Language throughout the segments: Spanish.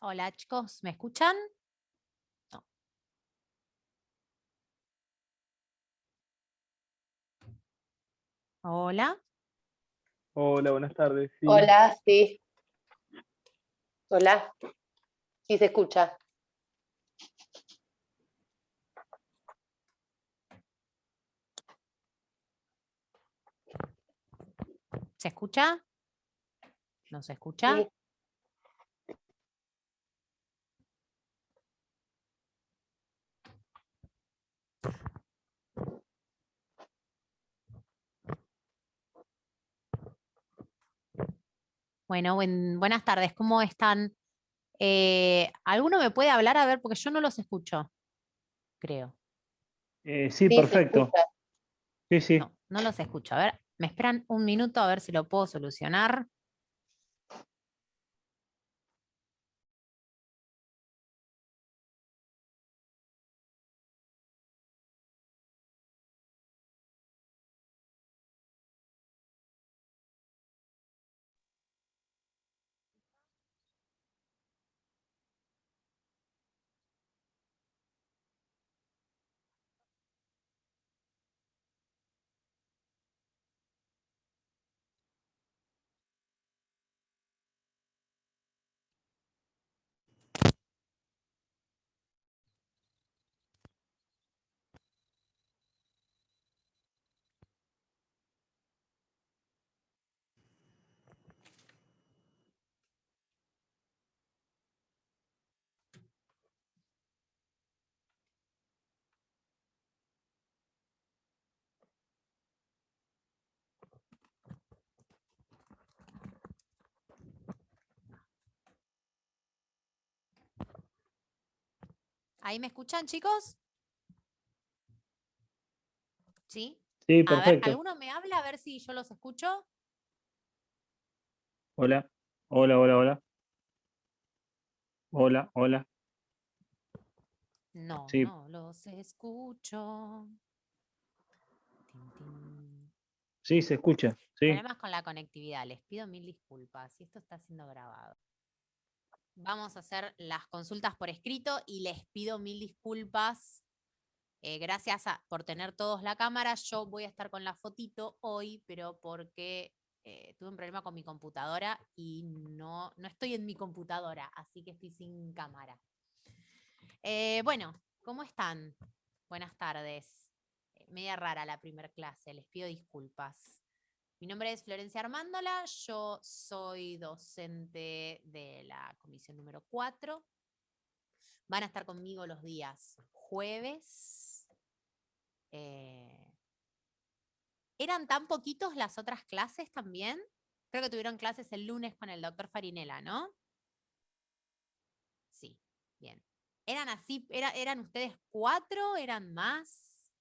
Hola chicos, ¿me escuchan? No. Hola, Hola, buenas tardes. Sí, Hola, sí. Hola. Sí se escucha. ¿se escucha? ¿No se escucha? Sí. Bueno, buenas tardes, ¿cómo están? ¿Alguno me puede hablar? A ver, porque yo no los escucho, creo. sí, Sí, se perfecto. escucha. Sí, sí. No los escucho. A ver, me esperan un minuto a ver si lo puedo solucionar. ¿Ahí me escuchan, chicos? ¿Sí? Sí, A ver, perfecto. ¿alguno me habla? A ver si yo los escucho. Hola, hola, hola, hola. Hola, hola. No, Sí, no los escucho. Tin, tin. sí, se escucha. Sí. Problemas con la conectividad, les pido mil disculpas. Y esto está siendo grabado. Vamos a hacer las consultas por escrito y les pido mil disculpas. Gracias por tener todos la cámara. Yo voy a estar con la fotito hoy, pero porque tuve un problema con mi computadora y no estoy en mi computadora, así que estoy sin cámara. Bueno, ¿cómo están? Buenas tardes. Media rara la primer clase, les pido disculpas. Mi nombre es Florencia Armándola, yo soy docente de la comisión número 4. Van a estar conmigo los días jueves. ¿Eran tan poquitos las otras clases también? Creo que tuvieron clases el lunes con el doctor Farinela, ¿no? Sí, bien. ¿Eran así? ¿Eran ustedes 4? ¿Eran más?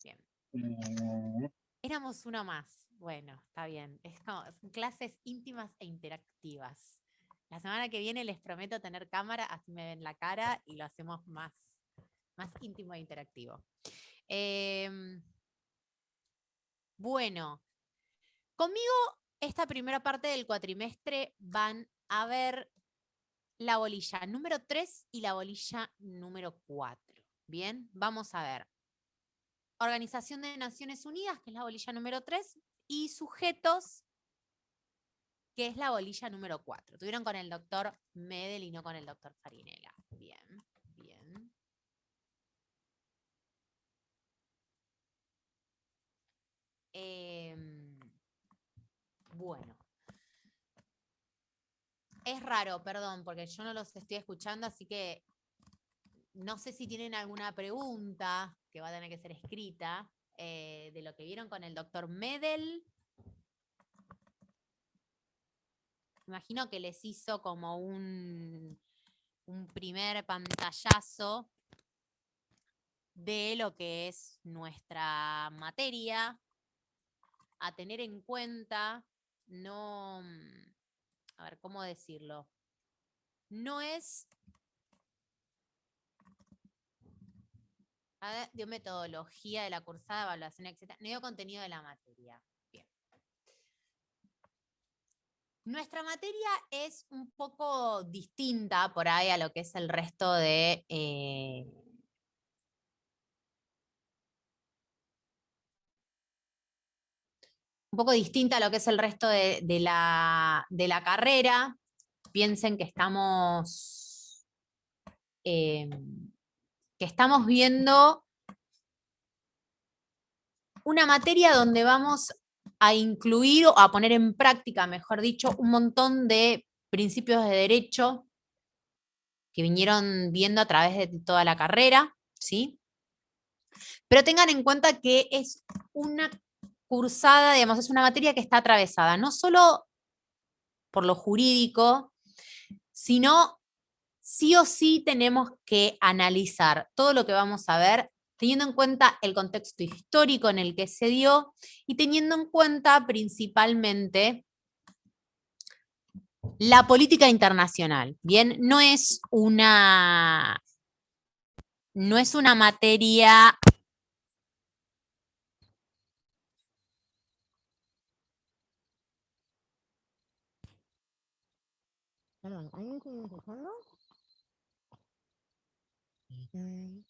Bien. Eh, Éramos uno más. Bueno, está bien. Son clases íntimas e interactivas. La semana que viene les prometo tener cámara, así me ven la cara y lo hacemos más íntimo e interactivo. Bueno, conmigo esta primera parte del cuatrimestre van a ver la bolilla número 3 y la bolilla número 4. Bien, vamos a ver. Organización de Naciones Unidas, que es la bolilla número 3, y sujetos, que es la bolilla número 4. Tuvieron con el doctor Medel y no con el doctor Farinela. Bien, bien. Bueno. Es raro, perdón, porque yo no los estoy escuchando, así que no sé si tienen alguna pregunta que va a tener que ser escrita de lo que vieron con el doctor Medel. Imagino que les hizo como un primer pantallazo de lo que es nuestra materia, a tener en cuenta, no, a ver, ¿cómo decirlo? No es dio metodología de la cursada, evaluación, etc. No dio contenido de la materia. Bien. Nuestra materia es un poco distinta por ahí a lo que es el resto de... un poco distinta a lo que es el resto de la carrera. Piensen que estamos viendo una materia donde vamos a incluir o a poner en práctica, mejor dicho, un montón de principios de derecho que vinieron viendo a través de toda la carrera, ¿sí? Pero tengan en cuenta que es una cursada, digamos, es una materia que está atravesada no solo por lo jurídico, sino sí o sí tenemos que analizar todo lo que vamos a ver teniendo en cuenta el contexto histórico en el que se dio y teniendo en cuenta principalmente la política internacional. Bien, no es una materia Perdón, ¿alguien sigue escuchando? ¿Sí?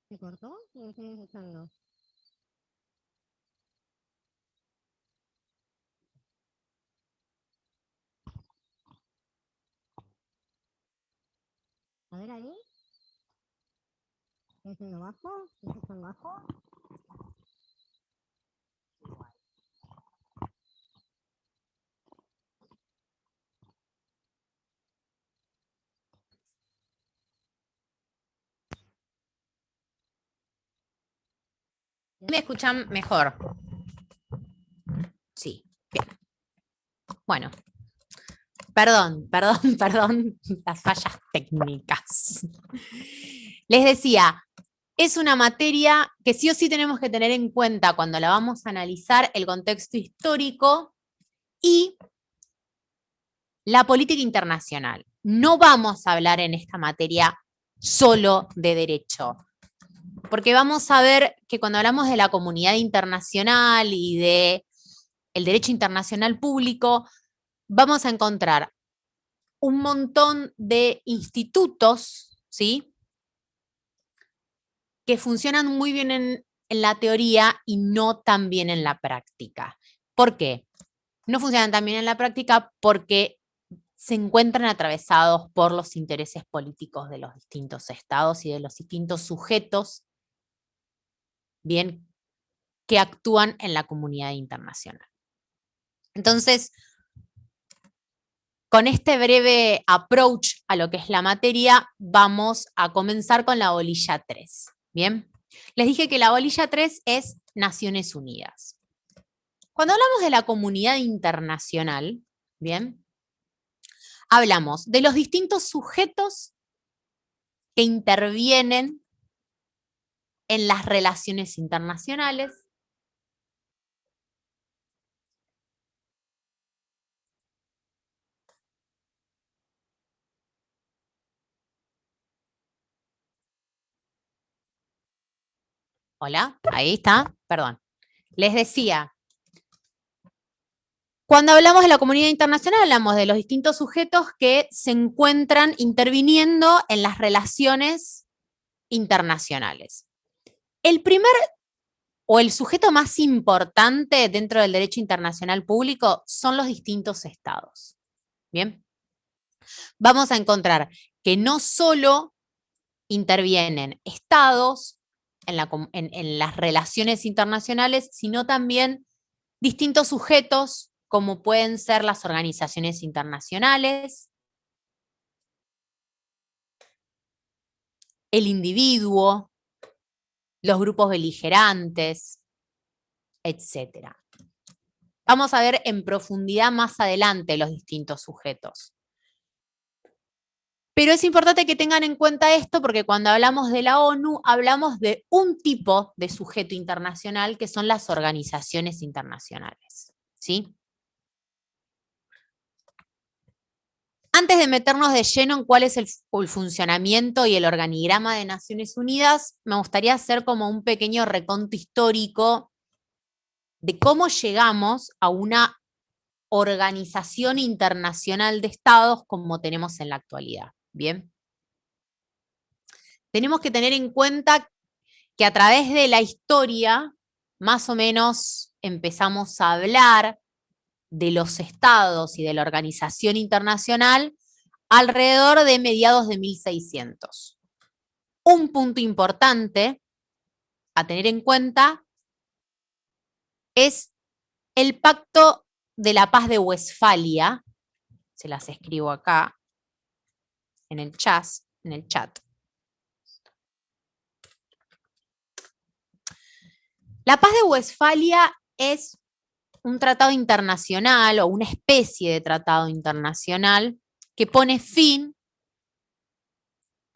¿Se cortó? ¿Me siguen escuchando? A ver ahí. ¿Estoy haciendo bajo? ¿Estoy haciendo bajo? ¿Me escuchan mejor? Sí, bien. Bueno, perdón, las fallas técnicas. Les decía, es una materia que sí o sí tenemos que tener en cuenta cuando la vamos a analizar el contexto histórico y la política internacional. No vamos a hablar en esta materia solo de derecho, porque vamos a ver que cuando hablamos de la comunidad internacional y de el derecho internacional público, vamos a encontrar un montón de institutos, ¿sí?, que funcionan muy bien en la teoría y no tan bien en la práctica. ¿Por qué? No funcionan tan bien en la práctica porque se encuentran atravesados por los intereses políticos de los distintos estados y de los distintos sujetos, bien, que actúan en la comunidad internacional. Entonces, con este breve approach a lo que es la materia, vamos a comenzar con la bolilla 3. ¿Bien? Les dije que la bolilla 3 es Naciones Unidas. Cuando hablamos de la comunidad internacional, ¿bien?, hablamos de los distintos sujetos que intervienen en las relaciones internacionales. Hola, ahí está, perdón. Les decía, cuando hablamos de la comunidad internacional, hablamos de los distintos sujetos que se encuentran interviniendo en las relaciones internacionales. El primer o el sujeto más importante dentro del derecho internacional público son los distintos estados. Bien, vamos a encontrar que no solo intervienen estados en las relaciones internacionales, sino también distintos sujetos, como pueden ser las organizaciones internacionales, el individuo, los grupos beligerantes, etc. Vamos a ver en profundidad más adelante los distintos sujetos. Pero es importante que tengan en cuenta esto porque cuando hablamos de la ONU, hablamos de un tipo de sujeto internacional que son las organizaciones internacionales, ¿sí? Antes de meternos de lleno en cuál es el funcionamiento y el organigrama de Naciones Unidas, me gustaría hacer como un pequeño reconto histórico de cómo llegamos a una organización internacional de estados como tenemos en la actualidad. Bien. Tenemos que tener en cuenta que a través de la historia, más o menos empezamos a hablar de los estados y de la organización internacional alrededor de mediados de 1600. Un punto importante a tener en cuenta es el Pacto de la Paz de Westfalia. Se las escribo acá en el chat. La Paz de Westfalia es un tratado internacional o una especie de tratado internacional que pone fin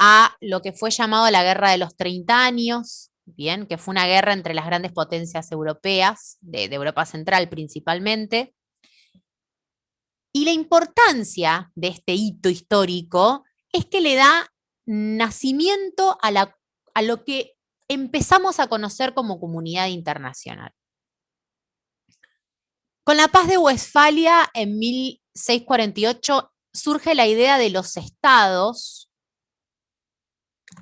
a lo que fue llamado la Guerra de los 30 años, bien, que fue una guerra entre las grandes potencias europeas, de Europa Central principalmente. Y la importancia de este hito histórico es que le da nacimiento a lo que empezamos a conocer como comunidad internacional. Con la Paz de Westfalia en 1648 surge la idea de los estados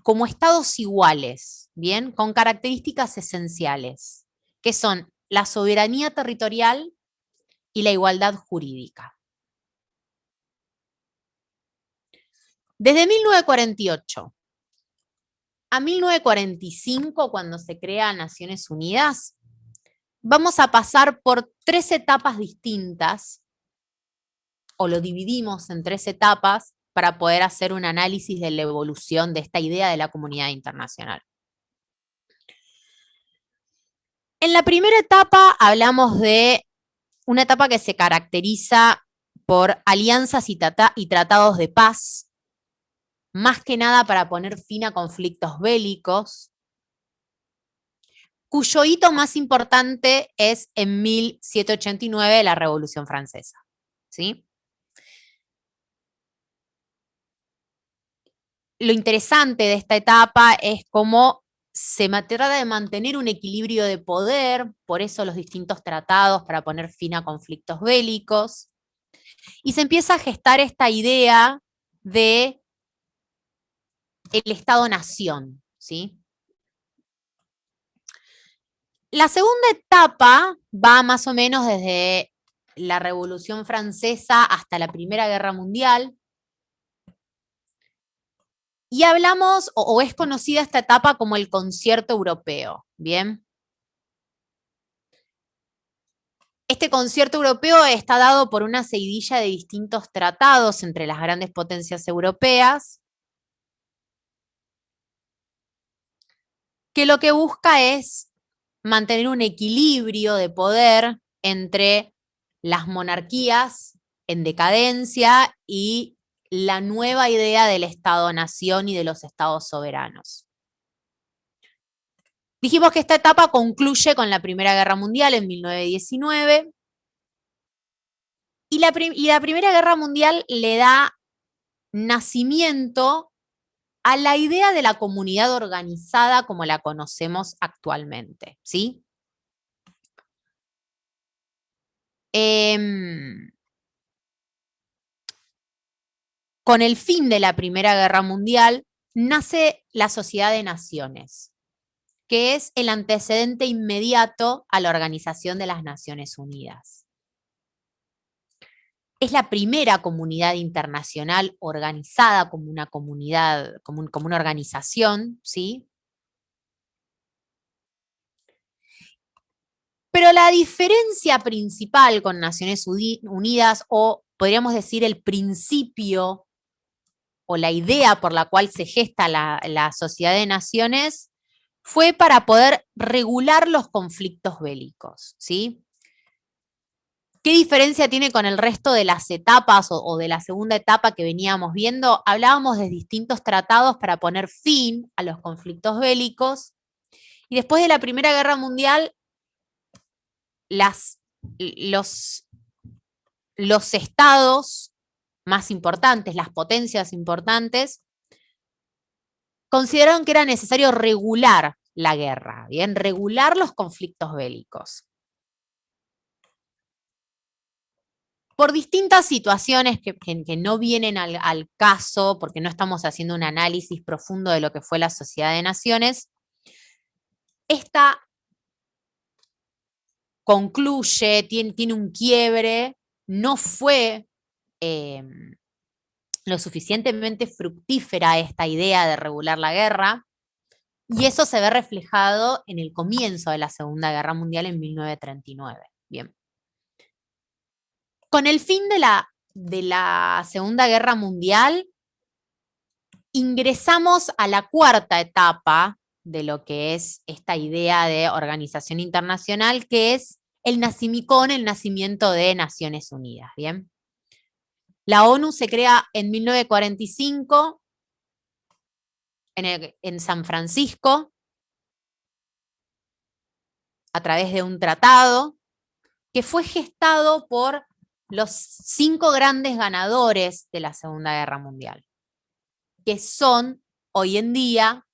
como estados iguales, ¿bien? Con características esenciales, que son la soberanía territorial y la igualdad jurídica. Desde 1948 a 1945, cuando se crea Naciones Unidas, vamos a pasar por 3 etapas distintas, o lo dividimos en 3 etapas para poder hacer un análisis de la evolución de esta idea de la comunidad internacional. En la primera etapa hablamos de una etapa que se caracteriza por alianzas y tratados de paz, más que nada para poner fin a conflictos bélicos, cuyo hito más importante es en 1789, la Revolución Francesa, ¿sí? Lo interesante de esta etapa es cómo se trata de mantener un equilibrio de poder, por eso los distintos tratados para poner fin a conflictos bélicos, y se empieza a gestar esta idea de el Estado-Nación, ¿sí? La segunda etapa va más o menos desde la Revolución Francesa hasta la Primera Guerra Mundial, y hablamos, o es conocida esta etapa como el concierto europeo, ¿bien? Este concierto europeo está dado por una seguidilla de distintos tratados entre las grandes potencias europeas, que lo que busca es mantener un equilibrio de poder entre las monarquías en decadencia y la nueva idea del Estado-nación y de los estados soberanos. Dijimos que esta etapa concluye con la Primera Guerra Mundial en 1919, y la Primera Guerra Mundial le da nacimiento a la idea de la comunidad organizada como la conocemos actualmente, ¿sí? Con el fin de la Primera Guerra Mundial, nace la Sociedad de Naciones, que es el antecedente inmediato a la Organización de las Naciones Unidas. Es la primera comunidad internacional organizada como una comunidad, como una organización, ¿sí? Pero la diferencia principal con Naciones Unidas, o podríamos decir el principio o la idea por la cual se gesta la Sociedad de Naciones, fue para poder regular los conflictos bélicos, ¿sí? ¿Qué diferencia tiene con el resto de las etapas o de la segunda etapa que veníamos viendo? Hablábamos de distintos tratados para poner fin a los conflictos bélicos, y después de la Primera Guerra Mundial, los estados más importantes, las potencias importantes, consideraron que era necesario regular la guerra, ¿bien? Regular los conflictos bélicos. Por distintas situaciones que no vienen al caso, porque no estamos haciendo un análisis profundo de lo que fue la Sociedad de Naciones, esta concluye, tiene un quiebre, no fue lo suficientemente fructífera esta idea de regular la guerra, y eso se ve reflejado en el comienzo de la Segunda Guerra Mundial en 1939. Bien. Con el fin de la Segunda Guerra Mundial, ingresamos a la cuarta etapa de lo que es esta idea de organización internacional, que es el nacimiento de Naciones Unidas. ¿Bien? La ONU se crea en 1945 en San Francisco a través de un tratado que fue gestado por los 5 grandes ganadores de la Segunda Guerra Mundial, que son hoy en día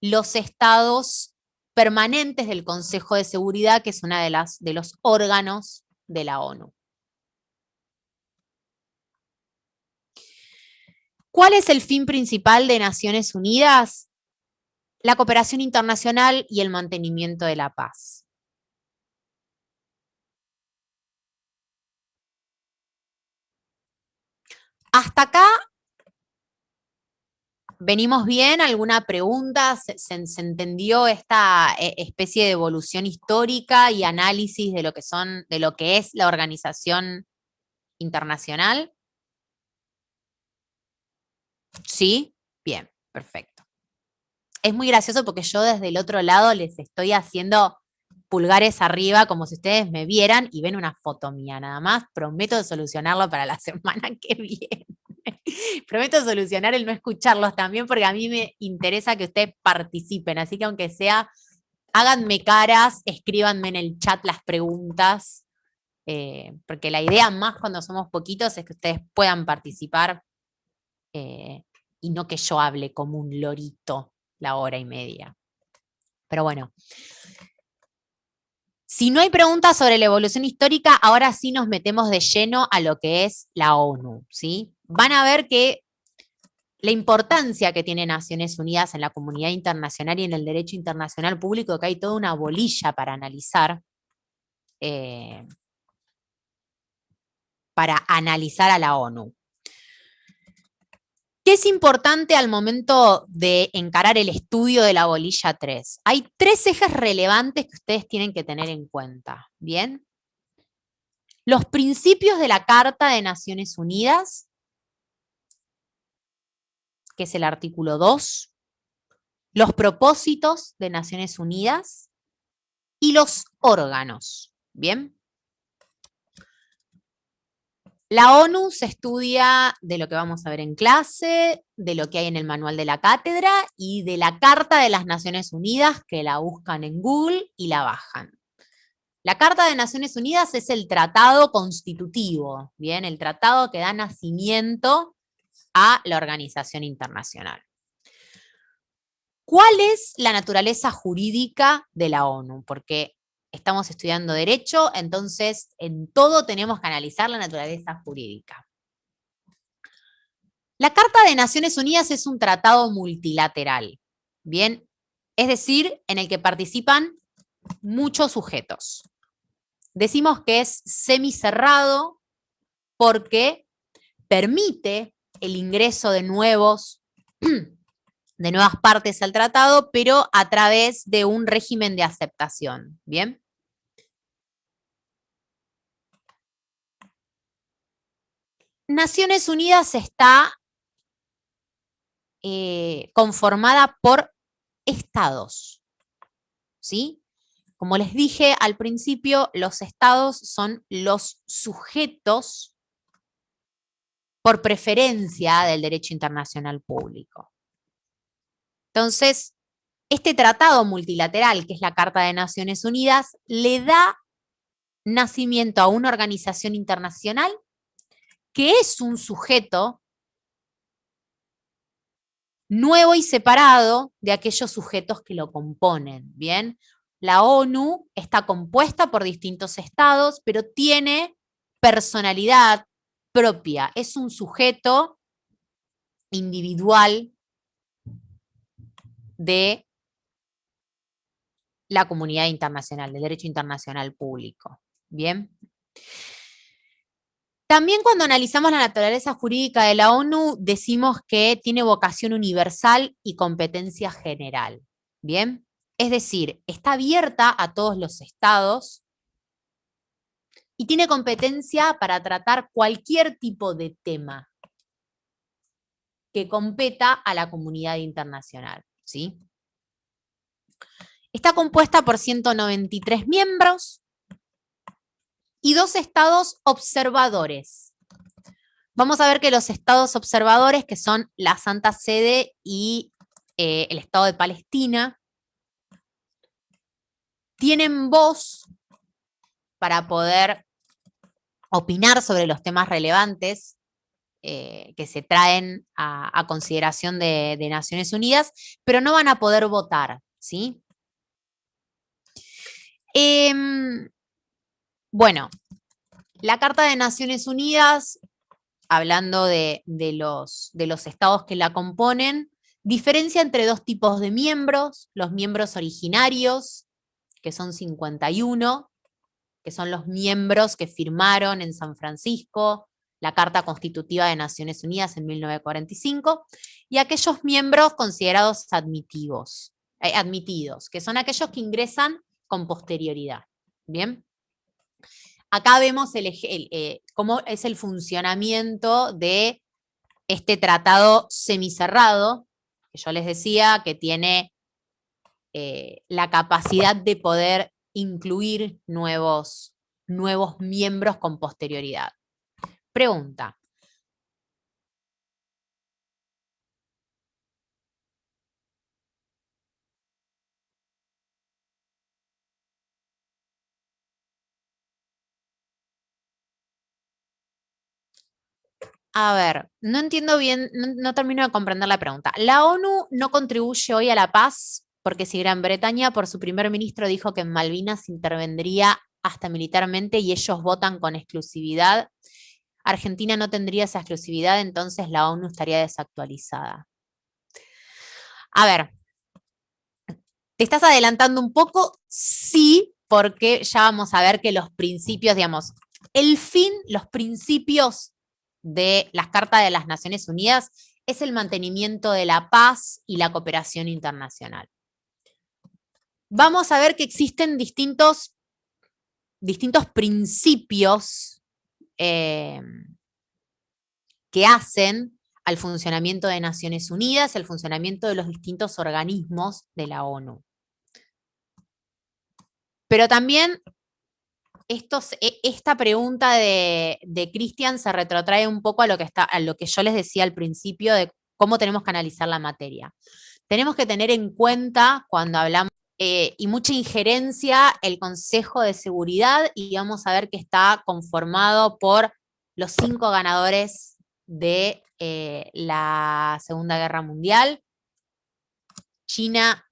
los estados permanentes del Consejo de Seguridad, que es uno de los órganos de la ONU. ¿Cuál es el fin principal de Naciones Unidas? La cooperación internacional y el mantenimiento de la paz. Hasta acá, ¿venimos bien? ¿Alguna pregunta? ¿Se entendió esta especie de evolución histórica y análisis de lo que es la organización internacional? ¿Sí? Bien, perfecto. Es muy gracioso porque yo desde el otro lado les estoy haciendo pulgares arriba como si ustedes me vieran y ven una foto mía nada más. Prometo solucionarlo para la semana que viene. Prometo solucionar el no escucharlos también porque a mí me interesa que ustedes participen. Así que aunque sea, háganme caras, escríbanme en el chat las preguntas. Porque la idea más cuando somos poquitos es que ustedes puedan participar y no que yo hable como un lorito la hora y media. Pero bueno. Si no hay preguntas sobre la evolución histórica, ahora sí nos metemos de lleno a lo que es la ONU, ¿sí? Van a ver que la importancia que tiene Naciones Unidas en la comunidad internacional y en el derecho internacional público, que hay toda una bolilla para analizar, a la ONU. ¿Qué es importante al momento de encarar el estudio de la bolilla 3? Hay 3 ejes relevantes que ustedes tienen que tener en cuenta, ¿bien? Los principios de la Carta de Naciones Unidas, que es el artículo 2, los propósitos de Naciones Unidas y los órganos, ¿bien? La ONU se estudia de lo que vamos a ver en clase, de lo que hay en el manual de la cátedra y de la Carta de las Naciones Unidas, que la buscan en Google y la bajan. La Carta de Naciones Unidas es el tratado constitutivo, ¿bien? El tratado que da nacimiento a la organización internacional. ¿Cuál es la naturaleza jurídica de la ONU? Porque estamos estudiando derecho, entonces en todo tenemos que analizar la naturaleza jurídica. La Carta de Naciones Unidas es un tratado multilateral, ¿bien? Es decir, en el que participan muchos sujetos. Decimos que es semicerrado porque permite el ingreso de nuevas partes al tratado, pero a través de un régimen de aceptación, ¿bien? Naciones Unidas está conformada por estados, ¿sí? Como les dije al principio, los estados son los sujetos por preferencia del derecho internacional público. Entonces, este tratado multilateral, que es la Carta de Naciones Unidas, le da nacimiento a una organización internacional que es un sujeto nuevo y separado de aquellos sujetos que lo componen, ¿bien? La ONU está compuesta por distintos estados, pero tiene personalidad propia. Es un sujeto individual de la comunidad internacional, del derecho internacional público. ¿Bien? También cuando analizamos la naturaleza jurídica de la ONU, decimos que tiene vocación universal y competencia general. ¿Bien? Es decir, está abierta a todos los estados y tiene competencia para tratar cualquier tipo de tema que competa a la comunidad internacional. ¿Sí? Está compuesta por 193 miembros y 2 estados observadores. Vamos a ver que los estados observadores, que son la Santa Sede y el Estado de Palestina, tienen voz para poder opinar sobre los temas relevantes que se traen a consideración de Naciones Unidas, pero no van a poder votar, ¿sí? Bueno, la Carta de Naciones Unidas, hablando de los estados que la componen, diferencia entre 2 tipos de miembros: los miembros originarios, que son 51, que son los miembros que firmaron en San Francisco la Carta Constitutiva de Naciones Unidas en 1945, y aquellos miembros considerados admitidos, que son aquellos que ingresan con posterioridad. ¿Bien? Acá vemos cómo es el funcionamiento de este tratado semicerrado, que yo les decía que tiene la capacidad de poder incluir nuevos miembros con posterioridad. Pregunta. A ver, no entiendo bien, no termino de comprender la pregunta. ¿La ONU no contribuye hoy a la paz? Porque si Gran Bretaña, por su primer ministro, dijo que en Malvinas intervendría hasta militarmente y ellos votan con exclusividad, Argentina no tendría esa exclusividad, entonces la ONU estaría desactualizada. A ver, ¿te estás adelantando un poco? Sí, porque ya vamos a ver que los principios, digamos, los principios de las Cartas de las Naciones Unidas es el mantenimiento de la paz y la cooperación internacional. Vamos a ver que existen distintos principios que hacen al funcionamiento de Naciones Unidas, el funcionamiento de los distintos organismos de la ONU. Pero también esta pregunta de Cristian se retrotrae un poco a lo que yo les decía al principio de cómo tenemos que analizar la materia. Tenemos que tener en cuenta cuando hablamos y mucha injerencia el Consejo de Seguridad, y vamos a ver que está conformado por los 5 ganadores de la Segunda Guerra Mundial: China,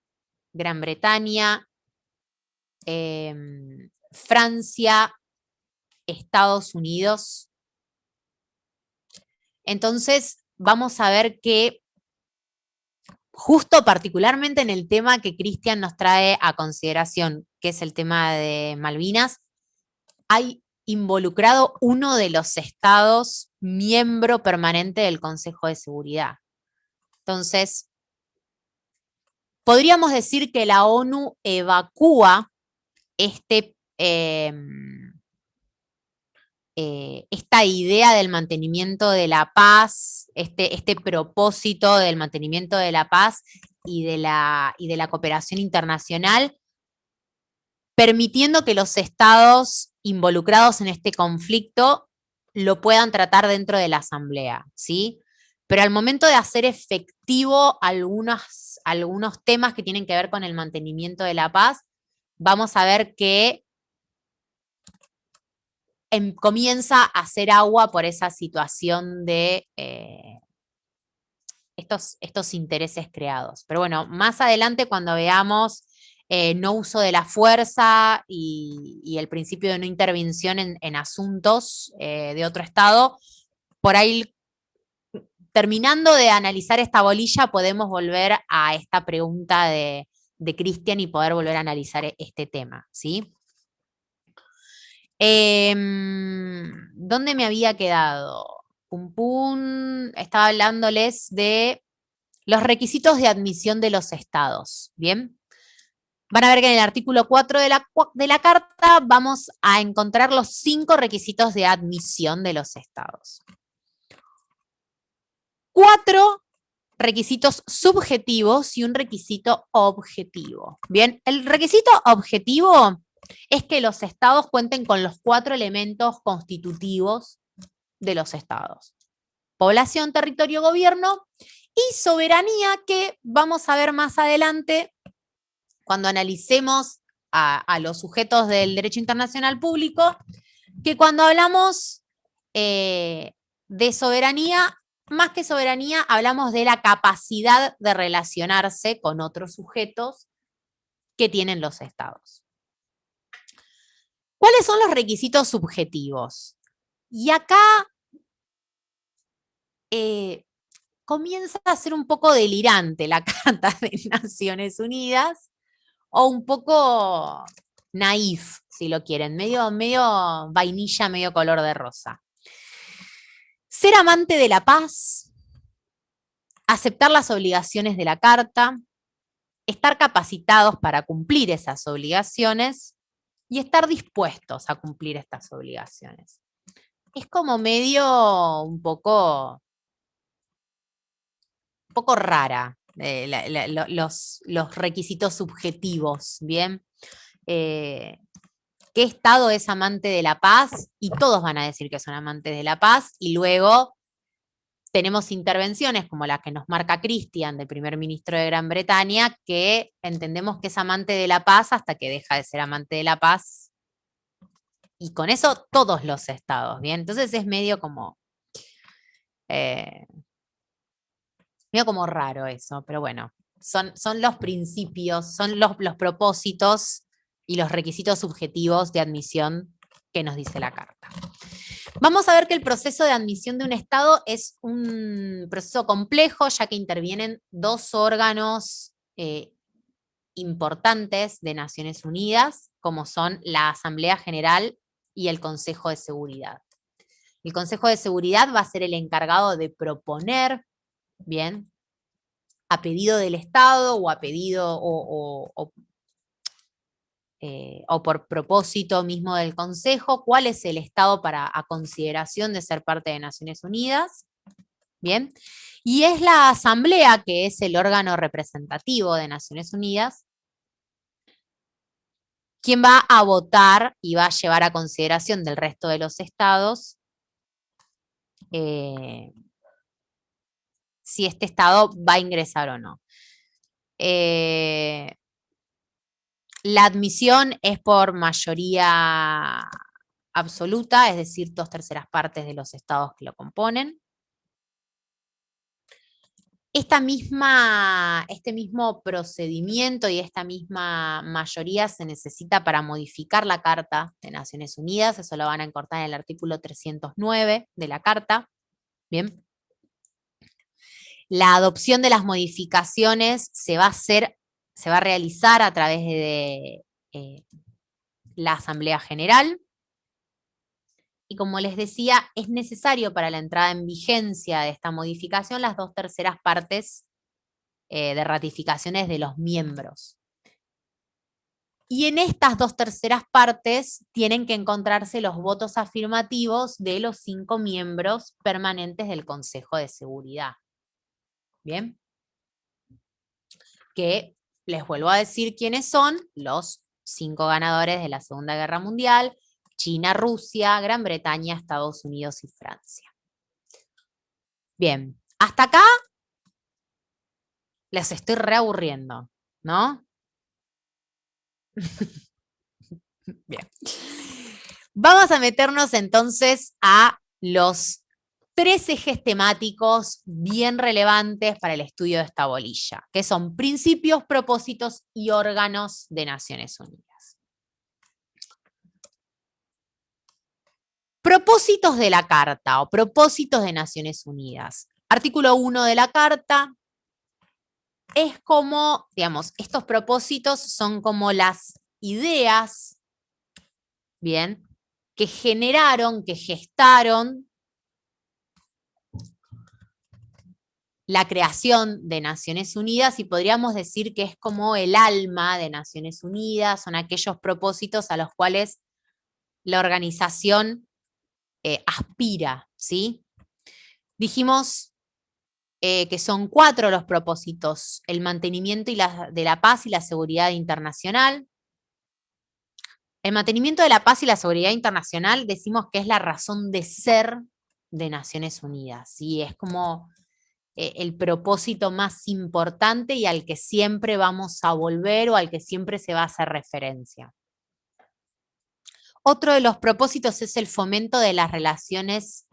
Gran Bretaña, Francia, Estados Unidos. Entonces, vamos a ver que justo particularmente en el tema que Cristian nos trae a consideración, que es el tema de Malvinas, hay involucrado uno de los estados miembro permanente del Consejo de Seguridad. Entonces, podríamos decir que la ONU evacúa esta idea del mantenimiento de la paz, este propósito del mantenimiento de la paz y de la cooperación internacional, permitiendo que los estados involucrados en este conflicto lo puedan tratar dentro de la asamblea, ¿sí? Pero al momento de hacer efectivo algunos temas que tienen que ver con el mantenimiento de la paz, vamos a ver que comienza a hacer agua por esa situación de estos intereses creados. Pero bueno, más adelante cuando veamos no uso de la fuerza y el principio de no intervención en asuntos de otro Estado, por ahí, terminando de analizar esta bolilla, podemos volver a esta pregunta de Cristian y poder volver a analizar este tema, ¿sí? ¿Dónde me había quedado? Pum, pum, estaba hablándoles de los requisitos de admisión de los estados, ¿bien? Van a ver que en el artículo 4 de la Carta vamos a encontrar los 5 requisitos de admisión de los estados. 4 requisitos subjetivos y un requisito objetivo. Bien, el requisito objetivo es que los estados cuenten con los 4 elementos constitutivos de los estados: población, territorio, gobierno y soberanía, que vamos a ver más adelante cuando analicemos a los sujetos del derecho internacional público, que cuando hablamos de soberanía, más que soberanía, hablamos de la capacidad de relacionarse con otros sujetos que tienen los estados. ¿Cuáles son los requisitos subjetivos? Y acá comienza a ser un poco delirante la Carta de Naciones Unidas, o un poco naif, si lo quieren, medio vainilla, medio color de rosa. Ser amante de la paz, aceptar las obligaciones de la Carta, estar capacitados para cumplir esas obligaciones y estar dispuestos a cumplir estas obligaciones. Es como medio un poco rara los requisitos subjetivos, ¿bien? ¿Qué Estado es amante de la paz? Y todos van a decir que son amantes de la paz, y luego tenemos intervenciones como la que nos marca Christian, del primer ministro de Gran Bretaña, que entendemos que es amante de la paz hasta que deja de ser amante de la paz, y con eso todos los estados, ¿bien? Entonces es medio como raro eso, pero bueno, son los principios, son los propósitos y los requisitos subjetivos de admisión que nos dice la Carta. Vamos a ver que el proceso de admisión de un Estado es un proceso complejo, ya que intervienen 2 órganos importantes de Naciones Unidas, como son la Asamblea General y el Consejo de Seguridad. El Consejo de Seguridad va a ser el encargado de proponer, bien, a pedido del Estado o a pedido o por propósito mismo del Consejo, cuál es el Estado a consideración de ser parte de Naciones Unidas, ¿bien? Y es la Asamblea, que es el órgano representativo de Naciones Unidas, quien va a votar y va a llevar a consideración del resto de los estados si este Estado va a ingresar o no. La admisión es por mayoría absoluta, es decir, 2/3 partes de los estados que lo componen. Este mismo procedimiento y esta misma mayoría se necesita para modificar la Carta de Naciones Unidas, eso lo van a encontrar en el artículo 309 de la Carta. Bien. La adopción de las modificaciones se va a realizar a través de la Asamblea General. Y como les decía, es necesario para la entrada en vigencia de esta modificación las 2/3 partes de ratificaciones de los miembros. Y en estas 2/3 partes tienen que encontrarse los votos afirmativos de los 5 miembros permanentes del Consejo de Seguridad. ¿Bien? Que les vuelvo a decir quiénes son los 5 ganadores de la Segunda Guerra Mundial: China, Rusia, Gran Bretaña, Estados Unidos y Francia. Bien, hasta acá les estoy reaburriendo, ¿no? Bien. Vamos a meternos entonces a los 3 ejes temáticos bien relevantes para el estudio de esta bolilla, que son principios, propósitos y órganos de Naciones Unidas. Propósitos de la Carta o propósitos de Naciones Unidas. Artículo 1 de la Carta es como, digamos, estos propósitos son como las ideas, bien, que generaron, que gestaron la creación de Naciones Unidas, y podríamos decir que es como el alma de Naciones Unidas, son aquellos propósitos a los cuales la organización aspira, ¿sí? Dijimos que son 4 los propósitos: el mantenimiento de la paz y la seguridad internacional. El mantenimiento de la paz y la seguridad internacional decimos que es la razón de ser de Naciones Unidas, ¿sí? Es como el propósito más importante y al que siempre vamos a volver o al que siempre se va a hacer referencia. Otro de los propósitos es el fomento de las relaciones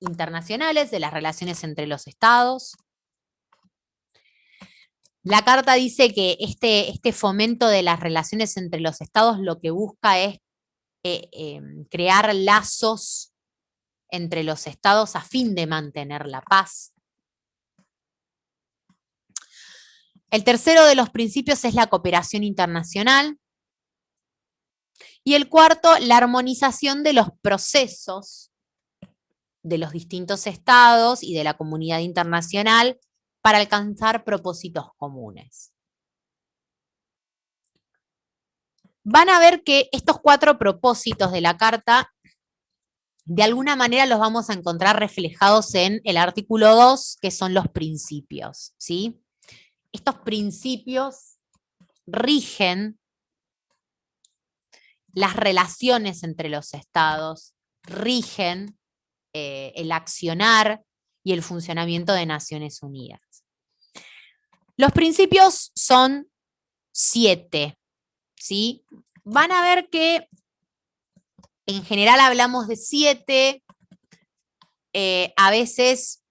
internacionales, de las relaciones entre los estados. La Carta dice que este fomento de las relaciones entre los estados lo que busca es crear lazos entre los estados a fin de mantener la paz. El tercero de los principios es la cooperación internacional. Y el cuarto, la armonización de los procesos de los distintos estados y de la comunidad internacional para alcanzar propósitos comunes. Van a ver que estos 4 propósitos de la Carta, de alguna manera los vamos a encontrar reflejados en el artículo 2, que son los principios, ¿sí? Estos principios rigen las relaciones entre los estados, rigen el accionar y el funcionamiento de Naciones Unidas. Los principios son 7, ¿sí? Van a ver que en general hablamos de 7, a veces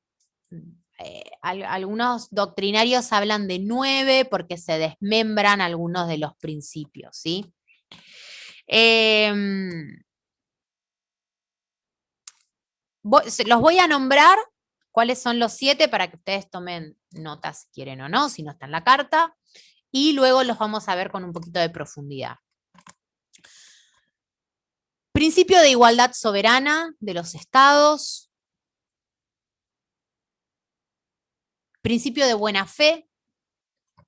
algunos doctrinarios hablan de 9 porque se desmembran algunos de los principios, ¿sí? Los voy a nombrar cuáles son los 7 para que ustedes tomen notas si quieren o no, si no está en la carta, y luego los vamos a ver con un poquito de profundidad. Principio de igualdad soberana de los estados. Principio de buena fe.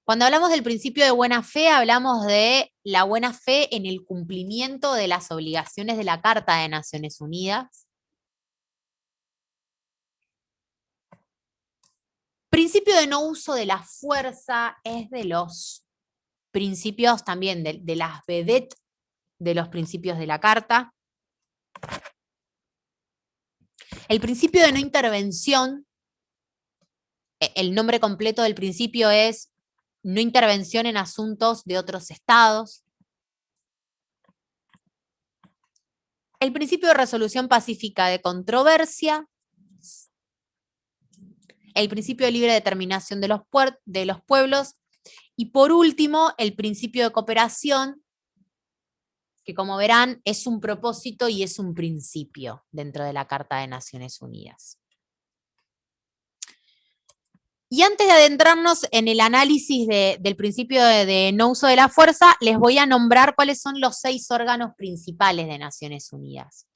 Cuando hablamos del principio de buena fe, hablamos de la buena fe en el cumplimiento de las obligaciones de la Carta de Naciones Unidas. Principio de no uso de la fuerza es de los principios también, de las vedettes de los principios de la Carta. El principio de no intervención, el nombre completo del principio es no intervención en asuntos de otros estados. El principio de resolución pacífica de controversia. El principio de libre determinación de los pueblos. Y por último, el principio de cooperación, que como verán es un propósito y es un principio dentro de la Carta de Naciones Unidas. Y antes de adentrarnos en el análisis del principio de no uso de la fuerza, les voy a nombrar cuáles son los 6 órganos principales de Naciones Unidas.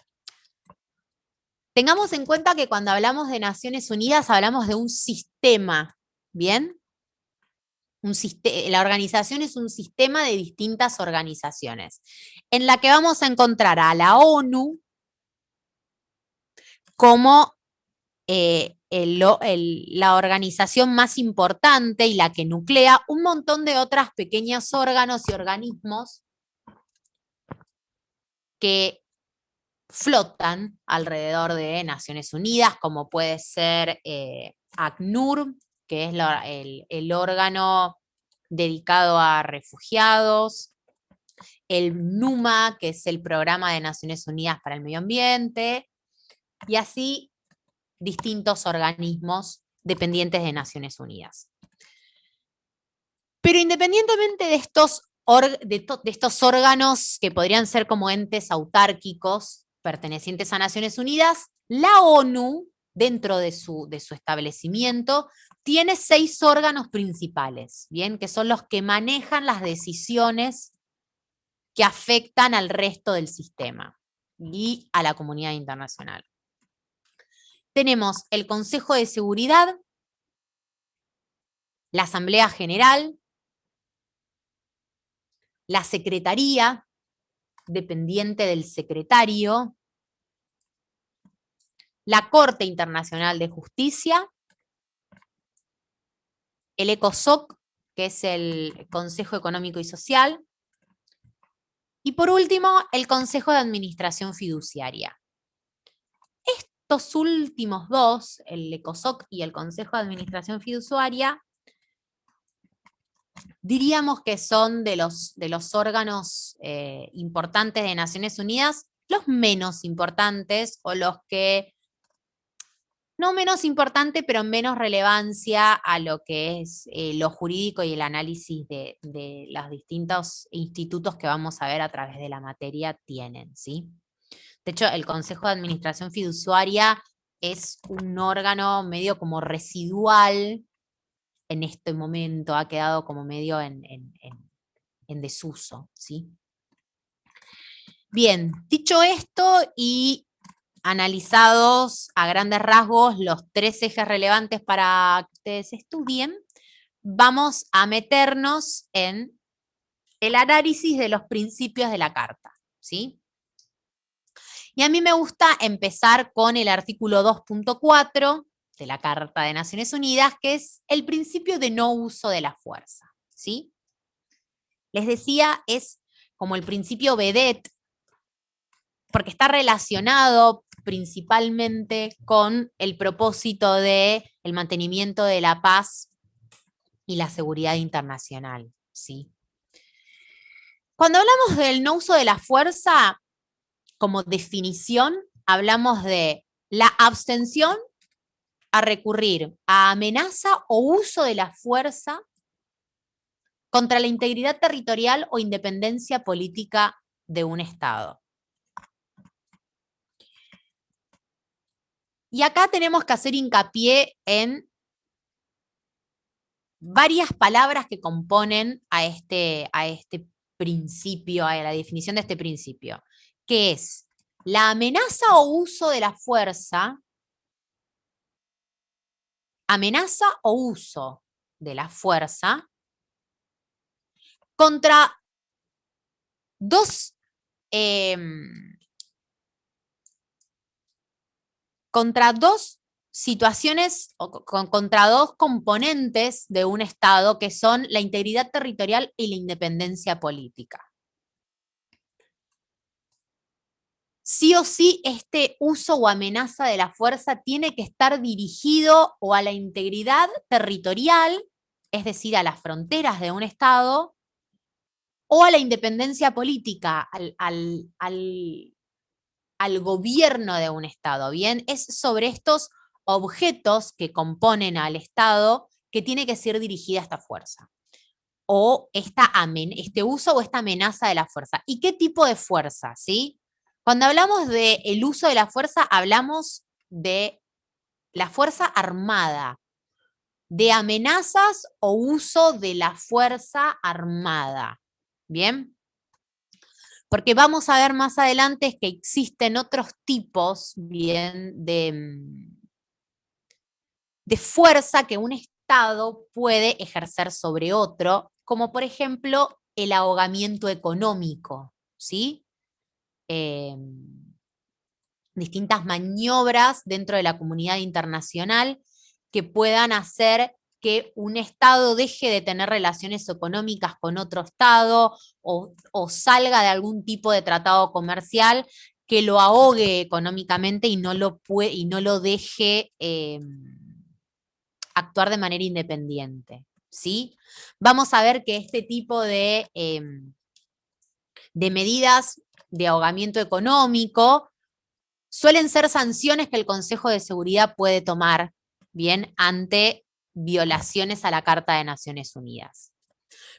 Tengamos en cuenta que cuando hablamos de Naciones Unidas hablamos de un sistema, ¿bien? La organización es un sistema de distintas organizaciones, en la que vamos a encontrar a la ONU como la organización más importante y la que nuclea un montón de otros pequeños órganos y organismos que flotan alrededor de Naciones Unidas, como puede ser ACNUR, que es el órgano dedicado a refugiados, el PNUMA, que es el Programa de Naciones Unidas para el Medio Ambiente, y así distintos organismos dependientes de Naciones Unidas. Pero independientemente de estos órganos que podrían ser como entes autárquicos pertenecientes a Naciones Unidas, la ONU, dentro de su establecimiento, tiene 6 órganos principales, ¿bien? Que son los que manejan las decisiones que afectan al resto del sistema y a la comunidad internacional. Tenemos el Consejo de Seguridad, la Asamblea General, la Secretaría, dependiente del secretario, la Corte Internacional de Justicia, el ECOSOC, que es el Consejo Económico y Social, y por último, el Consejo de Administración Fiduciaria. Estos últimos dos, el ECOSOC y el Consejo de Administración Fiduciaria, diríamos que son de los órganos importantes de Naciones Unidas, los menos importantes, o los que, no menos importante, pero menos relevancia a lo que es lo jurídico y el análisis de los distintos institutos que vamos a ver a través de la materia tienen, ¿sí? De hecho, el Consejo de Administración Fiduciaria es un órgano medio como residual en este momento, ha quedado como medio en desuso, ¿sí? Bien, dicho esto y analizados a grandes rasgos los 3 ejes relevantes para que ustedes estudien, vamos a meternos en el análisis de los principios de la Carta, ¿sí? Y a mí me gusta empezar con el artículo 2.4 de la Carta de Naciones Unidas, que es el principio de no uso de la fuerza, ¿sí? Les decía, es como el principio vedette, porque está relacionado principalmente con el propósito del mantenimiento de la paz y la seguridad internacional, ¿sí? Cuando hablamos del no uso de la fuerza, como definición, hablamos de la abstención a recurrir a amenaza o uso de la fuerza contra la integridad territorial o independencia política de un Estado. Y acá tenemos que hacer hincapié en varias palabras que componen a este principio, a la definición de este principio, que es la amenaza o uso de la fuerza, amenaza o uso de la fuerza contra dos situaciones, o contra 2 componentes de un Estado, que son la integridad territorial y la independencia política. Sí o sí, este uso o amenaza de la fuerza tiene que estar dirigido o a la integridad territorial, es decir, a las fronteras de un Estado, o a la independencia política, al gobierno de un Estado, ¿bien? Es sobre estos objetos que componen al Estado que tiene que ser dirigida esta fuerza, o este uso o esta amenaza de la fuerza. ¿Y qué tipo de fuerza, sí? Cuando hablamos del uso de la fuerza, hablamos de la fuerza armada, de amenazas o uso de la fuerza armada, ¿bien? Porque vamos a ver más adelante que existen otros tipos, bien, de fuerza que un Estado puede ejercer sobre otro, como por ejemplo el ahogamiento económico, ¿sí? Distintas maniobras dentro de la comunidad internacional que puedan hacer que un Estado deje de tener relaciones económicas con otro Estado o salga de algún tipo de tratado comercial que lo ahogue económicamente y no lo deje actuar de manera independiente, ¿sí? Vamos a ver que este tipo de de medidas de ahogamiento económico, suelen ser sanciones que el Consejo de Seguridad puede tomar, bien, ante violaciones a la Carta de Naciones Unidas.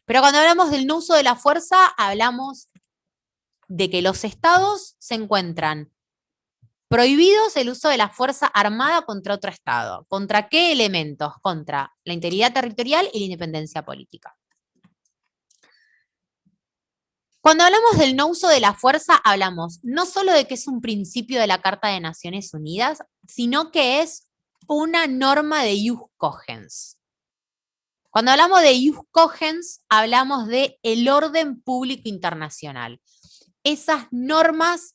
Pero cuando hablamos del no uso de la fuerza, hablamos de que los estados se encuentran prohibidos el uso de la fuerza armada contra otro estado. ¿Contra qué elementos? Contra la integridad territorial y la independencia política. Cuando hablamos del no uso de la fuerza, hablamos no solo de que es un principio de la Carta de Naciones Unidas, sino que es una norma de ius cogens. Cuando hablamos de ius cogens, hablamos de el orden público internacional. Esas normas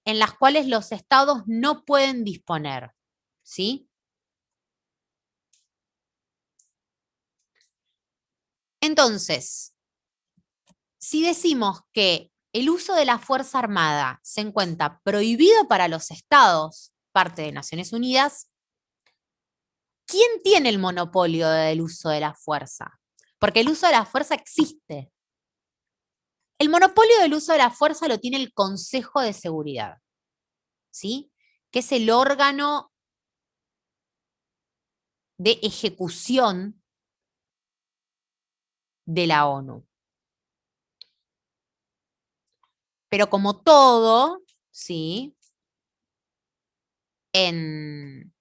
en las cuales los estados no pueden disponer, ¿sí? Entonces, si decimos que el uso de la fuerza armada se encuentra prohibido para los estados, parte de Naciones Unidas, ¿quién tiene el monopolio del uso de la fuerza? Porque el uso de la fuerza existe. El monopolio del uso de la fuerza lo tiene el Consejo de Seguridad, ¿sí? Que es el órgano de ejecución de la ONU. Pero como todo, ¿sí? En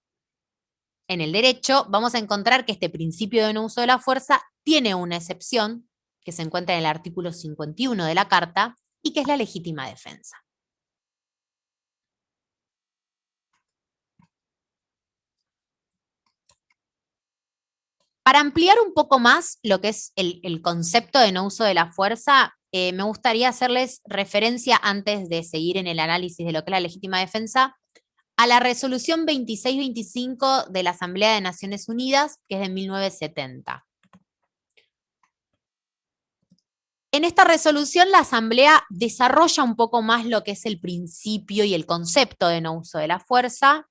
el derecho vamos a encontrar que este principio de no uso de la fuerza tiene una excepción que se encuentra en el artículo 51 de la Carta y que es la legítima defensa. Para ampliar un poco más lo que es el concepto de no uso de la fuerza, me gustaría hacerles referencia, antes de seguir en el análisis de lo que es la legítima defensa, a la resolución 2625 de la Asamblea de Naciones Unidas, que es de 1970. En esta resolución la Asamblea desarrolla un poco más lo que es el principio y el concepto de no uso de la fuerza,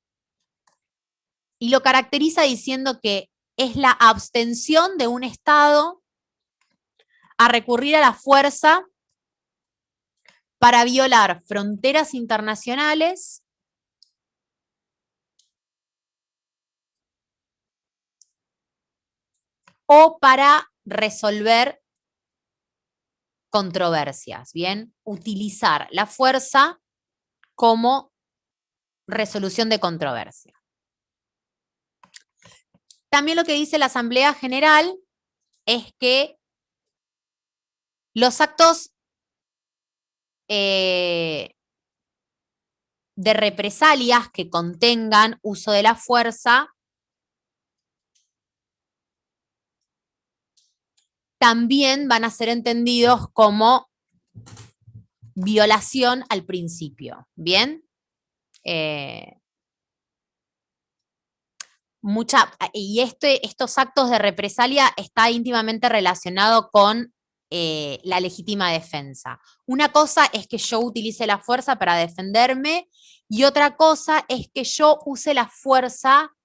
y lo caracteriza diciendo que es la abstención de un Estado a recurrir a la fuerza para violar fronteras internacionales o para resolver controversias, ¿bien? Utilizar la fuerza como resolución de controversia. También lo que dice la Asamblea General es que los actos de represalias que contengan uso de la fuerza también van a ser entendidos como violación al principio, ¿bien? Estos actos de represalia está íntimamente relacionado con la legítima defensa. Una cosa es que yo utilice la fuerza para defenderme y otra cosa es que yo use la fuerza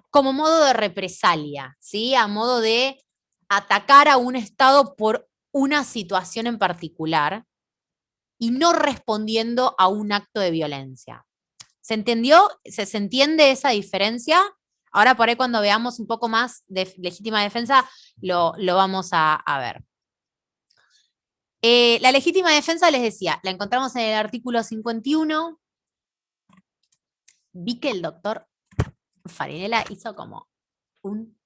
como modo de represalia, ¿sí? A modo de atacar a un Estado por una situación en particular y no respondiendo a un acto de violencia. ¿Se entendió? ¿Se entiende esa diferencia? Ahora por ahí cuando veamos un poco más de legítima defensa lo vamos a ver. La legítima defensa, les decía, la encontramos en el artículo 51. Vi que el doctor Farinella hizo como un...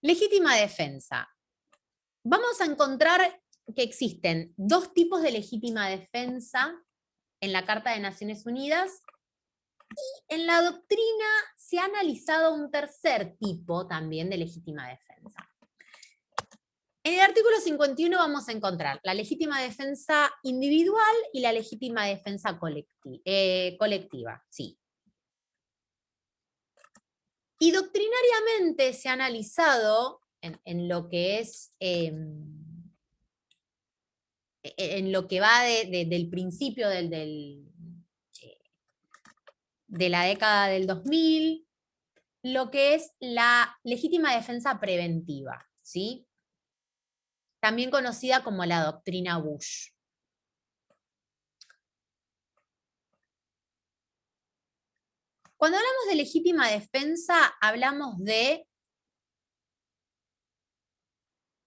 Legítima defensa. Vamos a encontrar que existen dos tipos de legítima defensa en la Carta de Naciones Unidas, y en la doctrina se ha analizado un tercer tipo también de legítima defensa. En el artículo 51 vamos a encontrar la legítima defensa individual y la legítima defensa colectiva. Sí. Y doctrinariamente se ha analizado en lo que es... en lo que va del principio de la década del 2000, lo que es la legítima defensa preventiva, ¿sí? también conocida como la doctrina Bush. Cuando hablamos de legítima defensa, hablamos de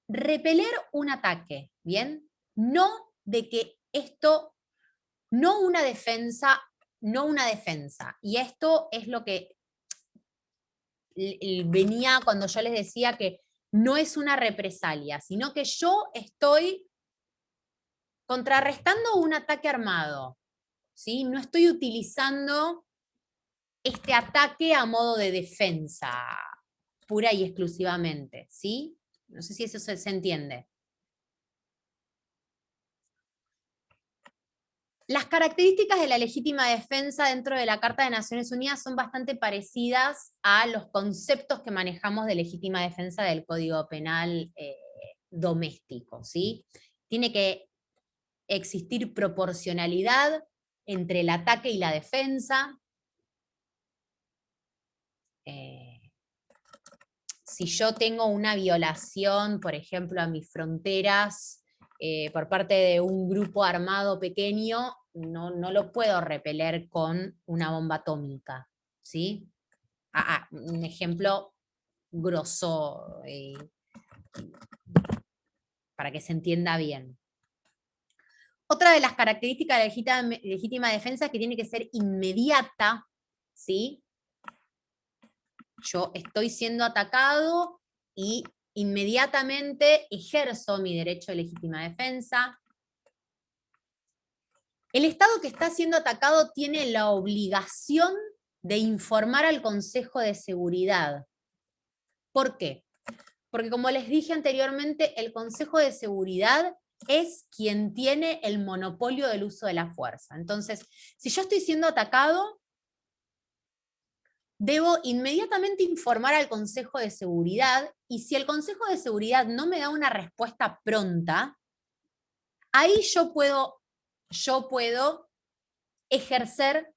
repeler un ataque, ¿bien? No de que esto, no una defensa. Y esto es lo que venía cuando yo les decía que no es una represalia, sino que yo estoy contrarrestando un ataque armado, ¿sí? No estoy utilizando este ataque a modo de defensa, pura y exclusivamente, ¿sí? No sé si eso se entiende. Las características de la legítima defensa dentro de la Carta de Naciones Unidas son bastante parecidas a los conceptos que manejamos de legítima defensa del Código Penal doméstico, ¿sí? Tiene que existir proporcionalidad entre el ataque y la defensa. Si yo tengo una violación, por ejemplo, a mis fronteras, por parte de un grupo armado pequeño, no lo puedo repeler con una bomba atómica, ¿sí? Un ejemplo grosso, para que se entienda bien. Otra de las características de la legítima defensa es que tiene que ser inmediata, ¿sí? Yo estoy siendo atacado y inmediatamente ejerzo mi derecho de legítima defensa. El Estado que está siendo atacado tiene la obligación de informar al Consejo de Seguridad. ¿Por qué? Porque como les dije anteriormente, el Consejo de Seguridad es quien tiene el monopolio del uso de la fuerza. Entonces, si yo estoy siendo atacado, debo inmediatamente informar al Consejo de Seguridad, y si el Consejo de Seguridad no me da una respuesta pronta, ahí yo puedo ejercer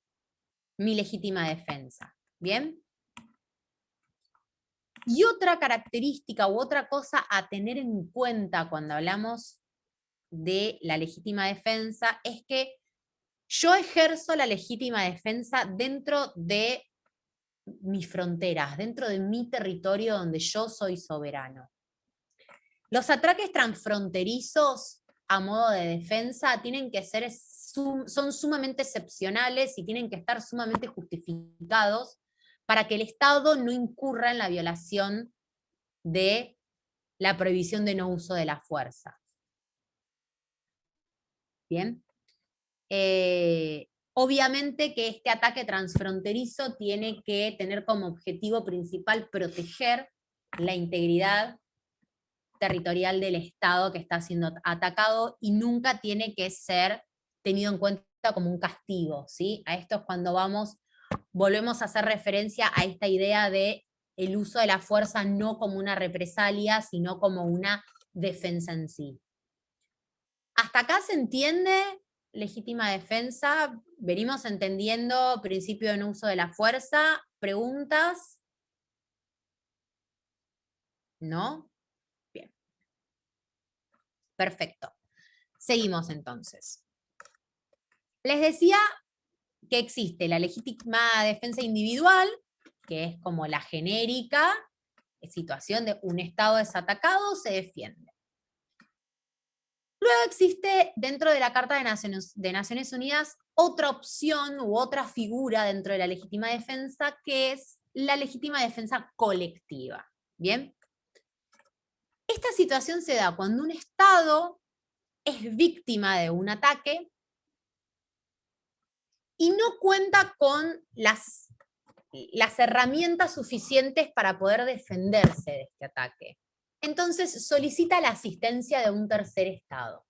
mi legítima defensa. ¿Bien? Y otra característica u otra cosa a tener en cuenta cuando hablamos de la legítima defensa es que yo ejerzo la legítima defensa dentro de mis fronteras, dentro de mi territorio donde yo soy soberano. Los ataques transfronterizos a modo de defensa tienen que ser, son sumamente excepcionales y tienen que estar sumamente justificados para que el Estado no incurra en la violación de la prohibición de no uso de la fuerza. ¿Bien? Obviamente que este ataque transfronterizo tiene que tener como objetivo principal proteger la integridad territorial del Estado que está siendo atacado y nunca tiene que ser tenido en cuenta como un castigo, ¿sí? A esto es cuando volvemos a hacer referencia a esta idea de el uso de la fuerza no como una represalia, sino como una defensa en sí. ¿Hasta acá se entiende legítima defensa? ¿Venimos entendiendo principio de no uso de la fuerza? ¿Preguntas? ¿No? Bien. Perfecto. Seguimos entonces. Les decía que existe la legítima defensa individual, que es como la genérica, situación de un Estado es atacado, se defiende. Luego existe dentro de la Carta de Naciones Unidas otra opción u otra figura dentro de la legítima defensa, que es la legítima defensa colectiva. ¿Bien? Esta situación se da cuando un Estado es víctima de un ataque y no cuenta con las herramientas suficientes para poder defenderse de este ataque. Entonces solicita la asistencia de un tercer Estado.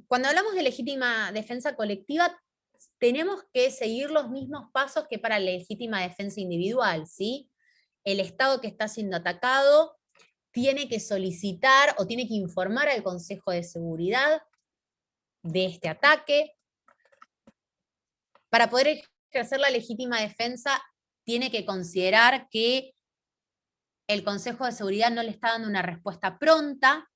Cuando hablamos de legítima defensa colectiva, tenemos que seguir los mismos pasos que para la legítima defensa individual, ¿sí? El Estado que está siendo atacado tiene que solicitar o tiene que informar al Consejo de Seguridad de este ataque. Para poder ejercer la legítima defensa, tiene que considerar que el Consejo de Seguridad no le está dando una respuesta pronta,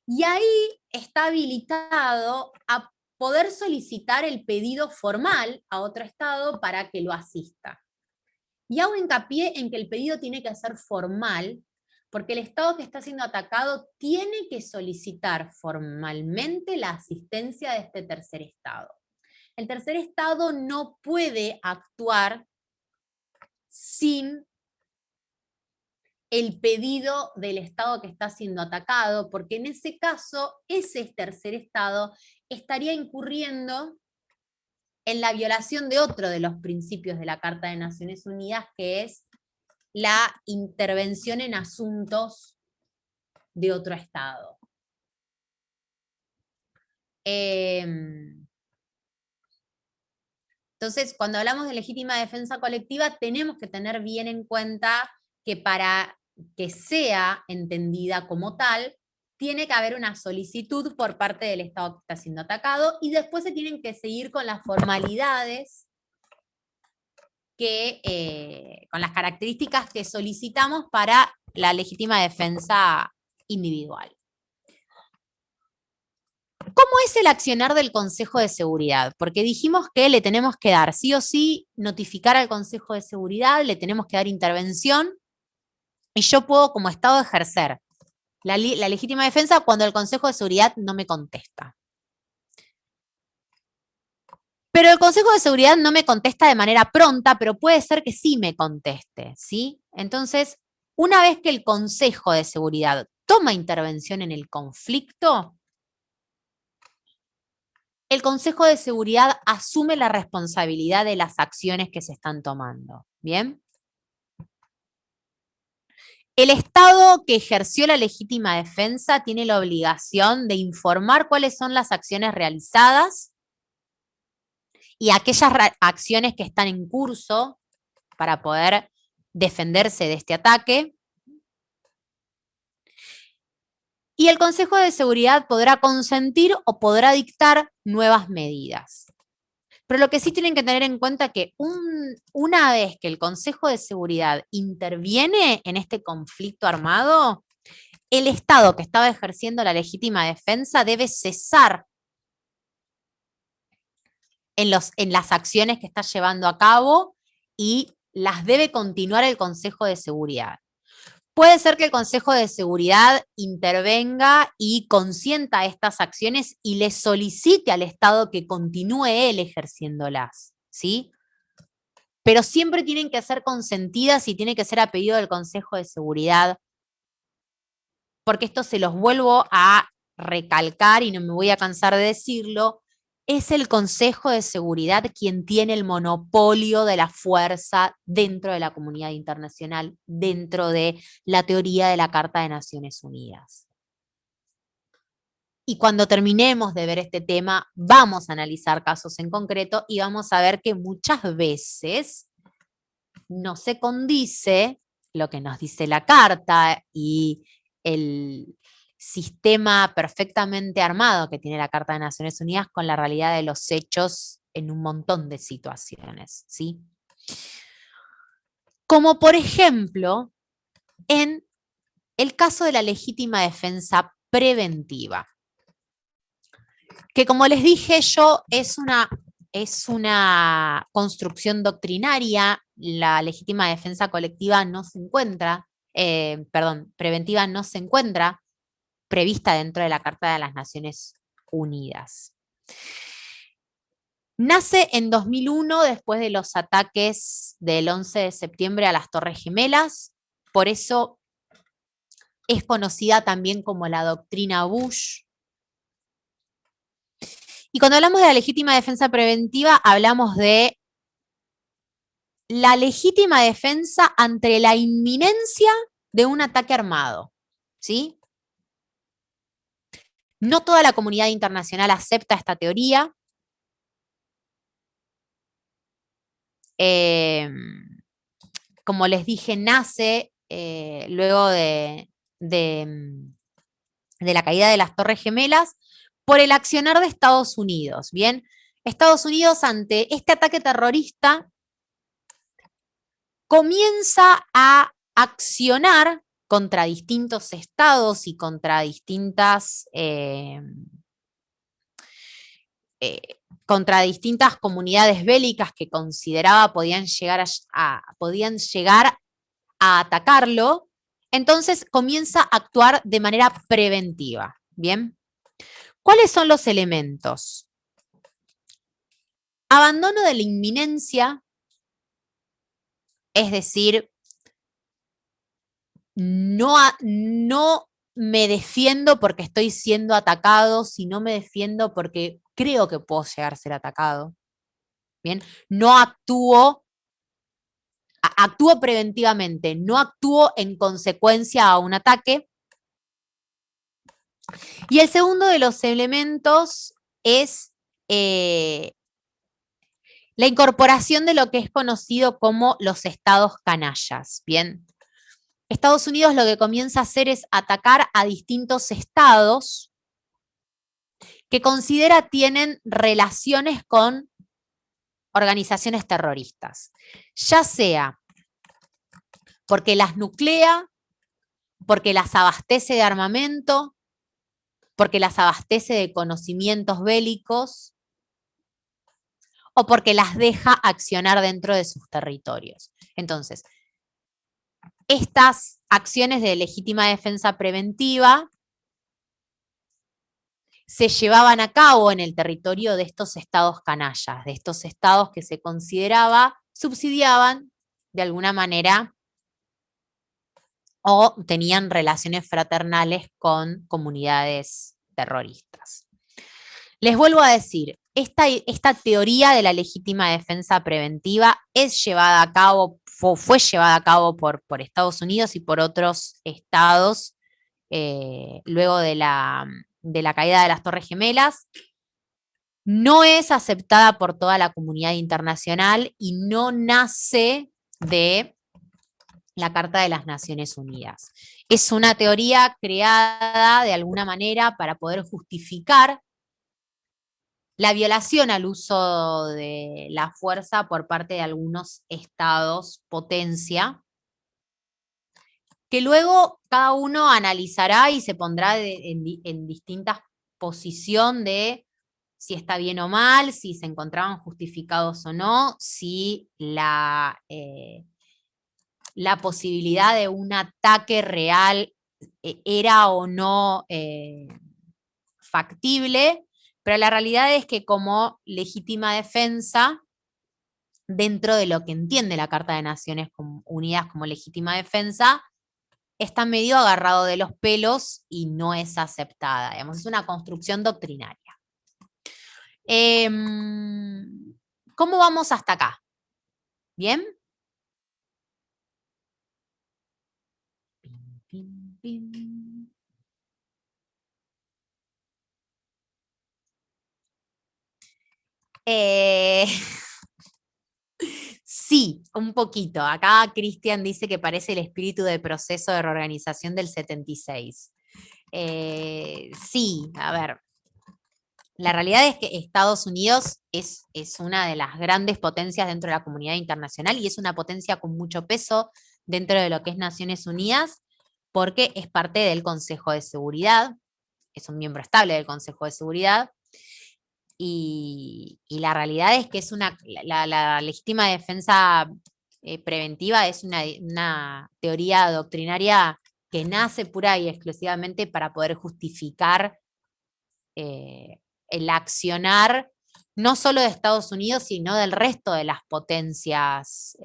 y ahí está habilitado a poder solicitar el pedido formal a otro Estado para que lo asista. Y hago hincapié en que el pedido tiene que ser formal, porque el Estado que está siendo atacado tiene que solicitar formalmente la asistencia de este tercer Estado. El tercer Estado no puede actuar sin el pedido del Estado que está siendo atacado, porque en ese caso, ese tercer Estado estaría incurriendo en la violación de otro de los principios de la Carta de Naciones Unidas, que es la intervención en asuntos de otro Estado. Entonces, cuando hablamos de legítima defensa colectiva, tenemos que tener bien en cuenta que para que sea entendida como tal, tiene que haber una solicitud por parte del Estado que está siendo atacado, y después se tienen que seguir con las formalidades con las características que solicitamos para la legítima defensa individual. ¿Cómo es el accionar del Consejo de Seguridad? Porque dijimos que le tenemos que dar sí o sí, notificar al Consejo de Seguridad, le tenemos que dar intervención, y yo puedo como Estado ejercer la legítima defensa cuando el Consejo de Seguridad no me contesta. Pero el Consejo de Seguridad no me contesta de manera pronta, pero puede ser que sí me conteste, ¿sí? Entonces, una vez que el Consejo de Seguridad toma intervención en el conflicto, el Consejo de Seguridad asume la responsabilidad de las acciones que se están tomando, ¿bien? El Estado que ejerció la legítima defensa tiene la obligación de informar cuáles son las acciones realizadas y aquellas acciones que están en curso para poder defenderse de este ataque. Y el Consejo de Seguridad podrá consentir o podrá dictar nuevas medidas. Pero lo que sí tienen que tener en cuenta es que una vez que el Consejo de Seguridad interviene en este conflicto armado, el Estado que estaba ejerciendo la legítima defensa debe cesar en las acciones que está llevando a cabo y las debe continuar el Consejo de Seguridad. Puede ser que el Consejo de Seguridad intervenga y consienta estas acciones y le solicite al Estado que continúe él ejerciéndolas, ¿sí? Pero siempre tienen que ser consentidas y tiene que ser a pedido del Consejo de Seguridad, porque esto se los vuelvo a recalcar y no me voy a cansar de decirlo, es el Consejo de Seguridad quien tiene el monopolio de la fuerza dentro de la comunidad internacional, dentro de la teoría de la Carta de Naciones Unidas. Y cuando terminemos de ver este tema, vamos a analizar casos en concreto y vamos a ver que muchas veces no se condice lo que nos dice la Carta y el sistema perfectamente armado que tiene la Carta de Naciones Unidas con la realidad de los hechos en un montón de situaciones, ¿sí? Como por ejemplo, en el caso de la legítima defensa preventiva, que como les dije yo, es una construcción doctrinaria. La legítima defensa colectiva no se encuentra, preventiva no se encuentra prevista dentro de la Carta de las Naciones Unidas. Nace en 2001 después de los ataques del 11 de septiembre a las Torres Gemelas, por eso es conocida también como la doctrina Bush. Y cuando hablamos de la legítima defensa preventiva, hablamos de la legítima defensa ante la inminencia de un ataque armado, ¿sí? No toda la comunidad internacional acepta esta teoría. Como les dije, nace luego de la caída de las Torres Gemelas por el accionar de Estados Unidos. Bien, Estados Unidos ante este ataque terrorista comienza a accionar contra distintos estados y contra distintas comunidades bélicas que consideraba podían llegar a atacarlo, entonces comienza a actuar de manera preventiva. ¿Bien? ¿Cuáles son los elementos? Abandono de la inminencia, es decir, no me defiendo porque estoy siendo atacado, sino me defiendo porque creo que puedo llegar a ser atacado. ¿Bien? No actúo preventivamente, no actúo en consecuencia a un ataque. Y el segundo de los elementos es la incorporación de lo que es conocido como los estados canallas. Bien, Estados Unidos lo que comienza a hacer es atacar a distintos estados que considera tienen relaciones con organizaciones terroristas, ya sea porque las nuclea, porque las abastece de armamento, porque las abastece de conocimientos bélicos, o porque las deja accionar dentro de sus territorios. Entonces, estas acciones de legítima defensa preventiva se llevaban a cabo en el territorio de estos estados canallas, de estos estados que se consideraba subsidiaban de alguna manera o tenían relaciones fraternales con comunidades terroristas. Les vuelvo a decir, esta teoría de la legítima defensa preventiva es llevada a cabo, fue llevada a cabo por Estados Unidos y por otros estados luego de la caída de las Torres Gemelas. No es aceptada por toda la comunidad internacional y no nace de la Carta de las Naciones Unidas. Es una teoría creada de alguna manera para poder justificar la violación al uso de la fuerza por parte de algunos estados potencia, que luego cada uno analizará y se pondrá en distintas posiciones de si está bien o mal, si se encontraban justificados o no, si la posibilidad de un ataque real era o no factible, pero la realidad es que como legítima defensa, dentro de lo que entiende la Carta de Naciones Unidas como legítima defensa, está medio agarrado de los pelos y no es aceptada. Digamos, es una construcción doctrinaria. ¿Cómo vamos hasta acá? ¿Bien? Pim, pim, pim. Sí, un poquito. Acá Cristian dice que parece el espíritu de proceso de reorganización del 76. Sí, a ver. La realidad es que Estados Unidos es una de las grandes potencias dentro de la comunidad internacional y es una potencia con mucho peso dentro de lo que es Naciones Unidas porque es parte del Consejo de Seguridad, es un miembro estable del Consejo de Seguridad. Y la realidad es que la legítima defensa preventiva es una teoría doctrinaria que nace pura y exclusivamente para poder justificar el accionar no solo de Estados Unidos, sino del resto de las potencias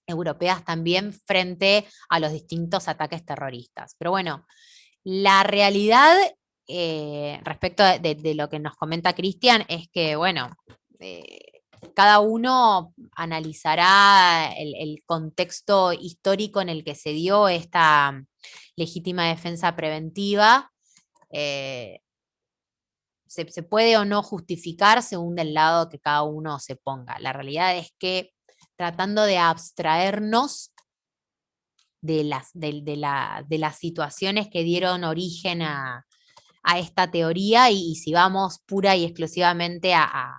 europeas también frente a los distintos ataques terroristas. Pero bueno, la realidad respecto de lo que nos comenta Cristian es que, bueno, cada uno analizará el contexto histórico en el que se dio esta legítima defensa preventiva. Se puede o no justificar según del lado que cada uno se ponga. La realidad es que tratando de abstraernos de las situaciones que dieron origen a esta teoría y si vamos pura y exclusivamente a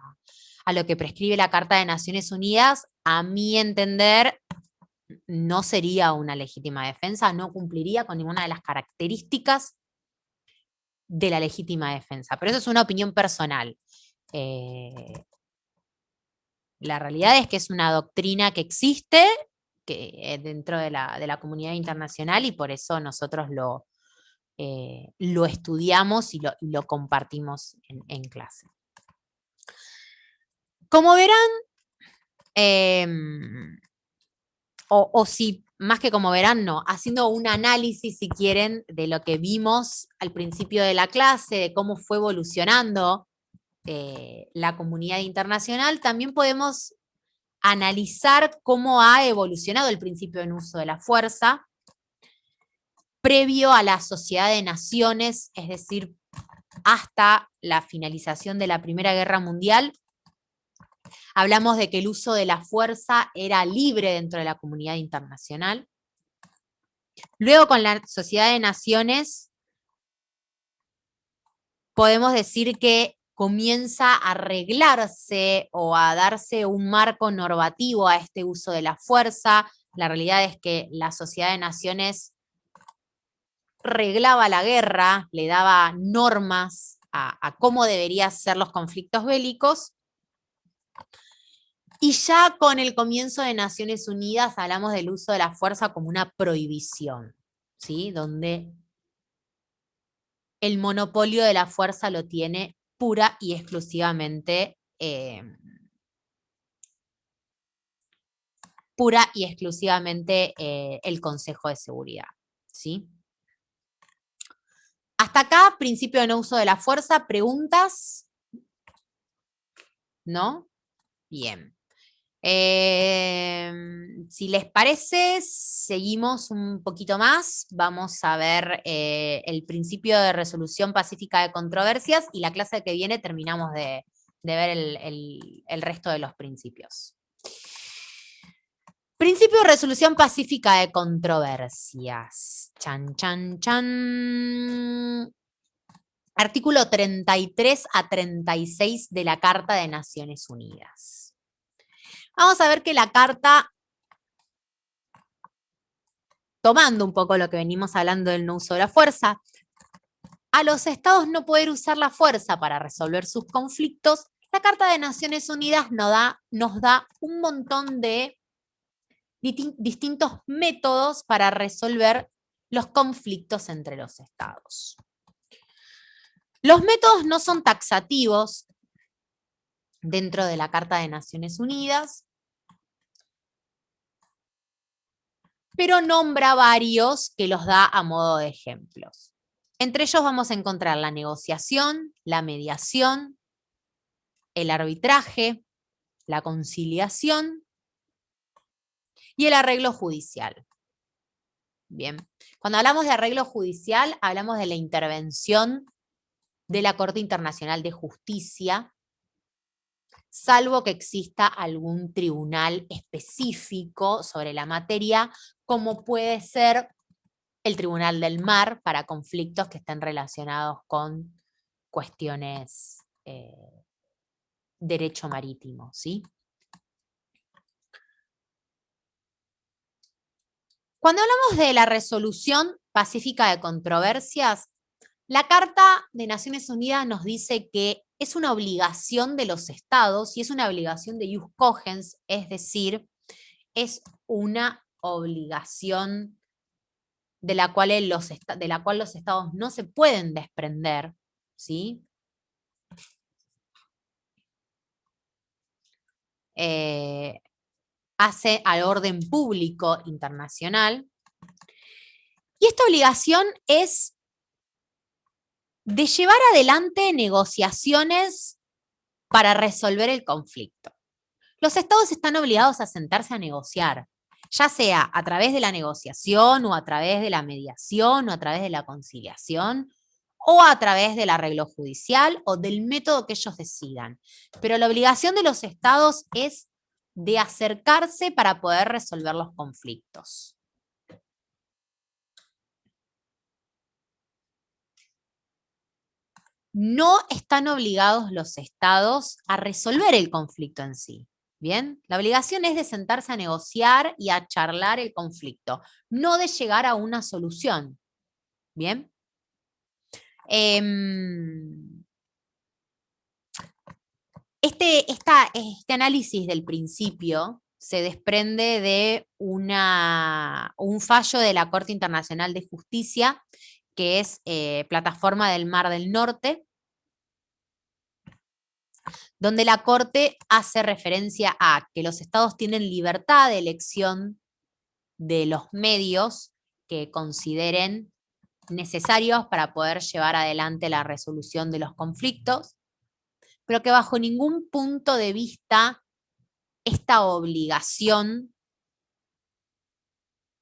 a lo que prescribe la Carta de Naciones Unidas, a mi entender, no sería una legítima defensa, no cumpliría con ninguna de las características de la legítima defensa. Pero eso es una opinión personal. La realidad es que es una doctrina que existe dentro de la comunidad internacional y por eso nosotros lo estudiamos y lo compartimos en clase. Como verán, o si más que como verán, no, haciendo un análisis, si quieren, de lo que vimos al principio de la clase, de cómo fue evolucionando la comunidad internacional, también podemos analizar cómo ha evolucionado el principio en uso de la fuerza previo a la Sociedad de Naciones, es decir, hasta la finalización de la Primera Guerra Mundial. Hablamos de que el uso de la fuerza era libre dentro de la comunidad internacional. Luego, con la Sociedad de Naciones, podemos decir que comienza a arreglarse o a darse un marco normativo a este uso de la fuerza. La realidad es que la Sociedad de Naciones reglaba la guerra, le daba normas a cómo deberían ser los conflictos bélicos. Y ya con el comienzo de Naciones Unidas hablamos del uso de la fuerza como una prohibición, ¿sí? Donde el monopolio de la fuerza lo tiene pura y exclusivamente el Consejo de Seguridad, ¿sí? Hasta acá, principio de no uso de la fuerza. ¿Preguntas? ¿No? Bien. Si les parece, seguimos un poquito más. Vamos a ver el principio de resolución pacífica de controversias y la clase que viene terminamos de ver el resto de los principios. Principio de resolución pacífica de controversias. Chan, chan, chan. Artículo 33 a 36 de la Carta de Naciones Unidas. Vamos a ver que la Carta, tomando un poco lo que venimos hablando del no uso de la fuerza, a los estados no poder usar la fuerza para resolver sus conflictos, la Carta de Naciones Unidas nos da un montón de distintos métodos para resolver los conflictos entre los estados. Los métodos no son taxativos dentro de la Carta de Naciones Unidas, pero nombra varios que los da a modo de ejemplos. Entre ellos vamos a encontrar la negociación, la mediación, el arbitraje, la conciliación y el arreglo judicial. Bien, cuando hablamos de arreglo judicial, hablamos de la intervención de la Corte Internacional de Justicia, salvo que exista algún tribunal específico sobre la materia, como puede ser el Tribunal del Mar para conflictos que estén relacionados con cuestiones derecho marítimo, ¿sí? Cuando hablamos de la resolución pacífica de controversias, la Carta de Naciones Unidas nos dice que es una obligación de los estados y es una obligación de ius cogens, es decir, es una obligación de la cual los estados no se pueden desprender, ¿sí? Hace al orden público internacional. Y esta obligación es de llevar adelante negociaciones para resolver el conflicto. Los estados están obligados a sentarse a negociar, ya sea a través de la negociación o a través de la mediación o a través de la conciliación o a través del arreglo judicial o del método que ellos decidan. Pero la obligación de los estados es de acercarse para poder resolver los conflictos. no están obligados los estados a resolver el conflicto en sí. ¿Bien? La obligación es de sentarse a negociar y a charlar el conflicto, no de llegar a una solución. ¿Bien? Este análisis del principio se desprende de un fallo de la Corte Internacional de Justicia, que es Plataforma del Mar del Norte, donde la Corte hace referencia a que los estados tienen libertad de elección de los medios que consideren necesarios para poder llevar adelante la resolución de los conflictos, pero que bajo ningún punto de vista esta obligación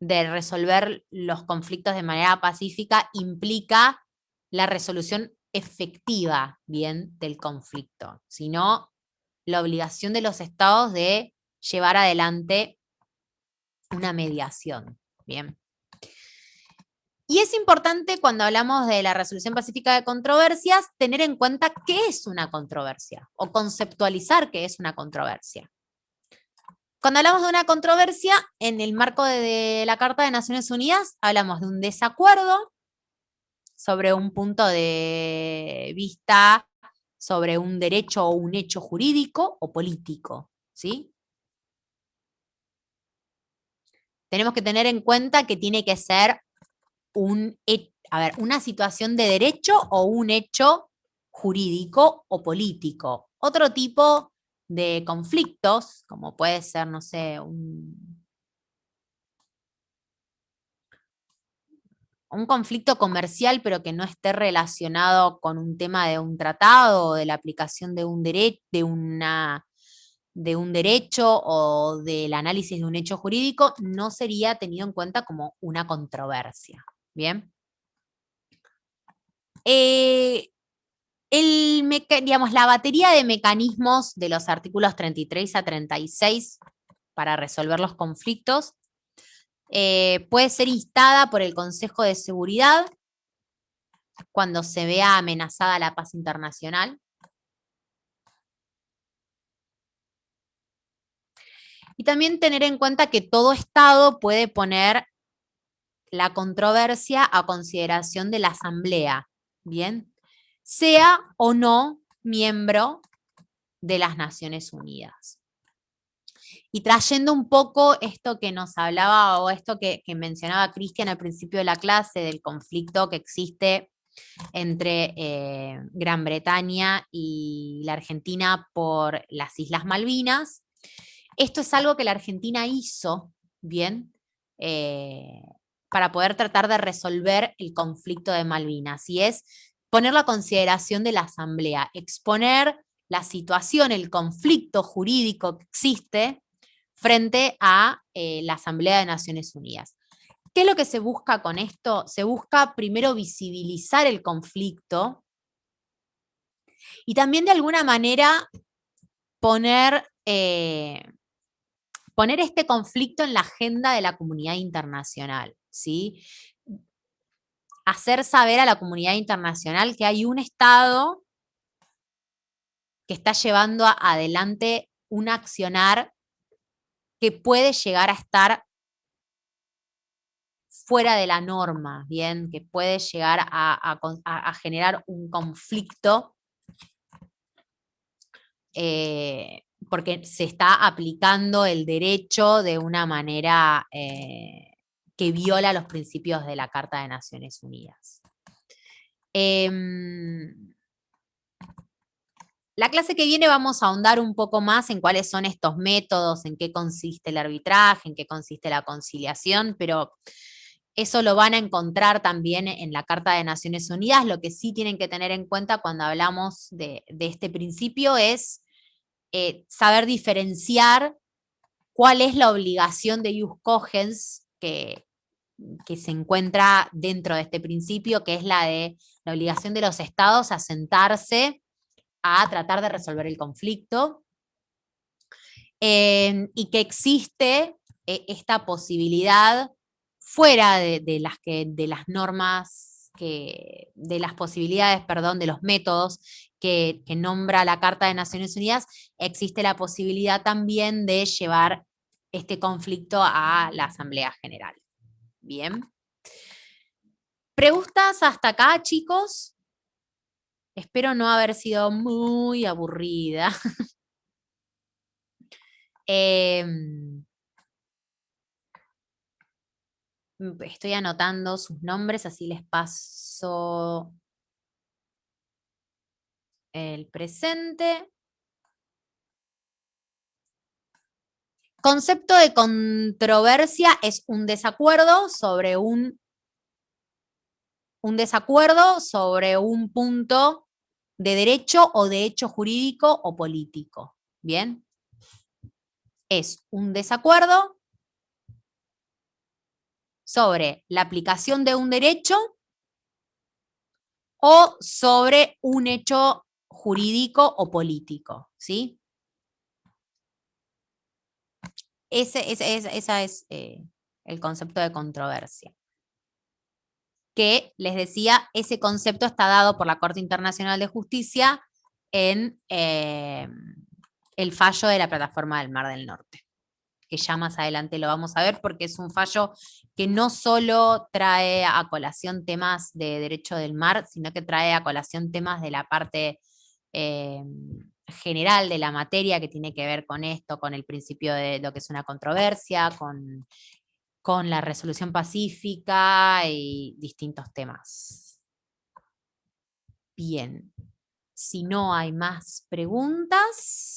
de resolver los conflictos de manera pacífica implica la resolución efectiva, bien, del conflicto, sino la obligación de los estados de llevar adelante una mediación, bien. Y es importante cuando hablamos de la resolución pacífica de controversias tener en cuenta qué es una controversia o conceptualizar qué es una controversia. Cuando hablamos de una controversia, en el marco de la Carta de Naciones Unidas, hablamos de un desacuerdo sobre un punto de vista, sobre un derecho o un hecho jurídico o político, ¿sí? Tenemos que tener en cuenta que tiene que ser una situación de derecho o un hecho jurídico o político. Otro tipo de conflictos, como puede ser, no sé, un conflicto comercial, pero que no esté relacionado con un tema de un tratado o de la aplicación de un derecho o del análisis de un hecho jurídico, no sería tenido en cuenta como una controversia. ¿Bien? Digamos, la batería de mecanismos de los artículos 33 a 36 para resolver los conflictos puede ser instada por el Consejo de Seguridad cuando se vea amenazada la paz internacional. Y también tener en cuenta que todo Estado puede poner la controversia a consideración de la Asamblea, ¿bien? Sea o no miembro de las Naciones Unidas. Y trayendo un poco esto que nos hablaba, o esto que mencionaba Cristian al principio de la clase, del conflicto que existe entre Gran Bretaña y la Argentina por las Islas Malvinas. Esto es algo que la Argentina hizo, ¿bien? Para poder tratar de resolver el conflicto de Malvinas, y es poner la consideración de la Asamblea, exponer la situación, el conflicto jurídico que existe frente a la Asamblea de Naciones Unidas. ¿Qué es lo que se busca con esto? Se busca primero visibilizar el conflicto y también de alguna manera poner este conflicto en la agenda de la comunidad internacional, ¿sí? Hacer saber a la comunidad internacional que hay un Estado que está llevando adelante un accionar que puede llegar a estar fuera de la norma, ¿bien? Que puede llegar a generar un conflicto porque se está aplicando el derecho de una manera que viola los principios de la Carta de Naciones Unidas. La clase que viene vamos a ahondar un poco más en cuáles son estos métodos, en qué consiste el arbitraje, en qué consiste la conciliación, pero eso lo van a encontrar también en la Carta de Naciones Unidas. Lo que sí tienen que tener en cuenta cuando hablamos de este principio es saber diferenciar cuál es la obligación de ius cogens que se encuentra dentro de este principio, que es la obligación de los estados a sentarse a tratar de resolver el conflicto, y que existe esta posibilidad fuera de las normas de las posibilidades, perdón, de los métodos que nombra la Carta de Naciones Unidas, existe la posibilidad también de llevar este conflicto a la Asamblea General. Bien. ¿Preguntas hasta acá, chicos? Espero no haber sido muy aburrida. Estoy anotando sus nombres, así les paso el presente. Concepto de controversia es un desacuerdo sobre un punto de derecho o de hecho jurídico o político. ¿Bien? Es un desacuerdo sobre la aplicación de un derecho o sobre un hecho jurídico o político, ¿sí? Ese es el concepto de controversia. Que, les decía, ese concepto está dado por la Corte Internacional de Justicia en el fallo de la Plataforma del Mar del Norte, que ya más adelante lo vamos a ver porque es un fallo que no solo trae a colación temas de derecho del mar, sino que trae a colación temas de la parte general de la materia que tiene que ver con esto, con el principio de lo que es una controversia, con la resolución pacífica y distintos temas. Bien, si no hay más preguntas...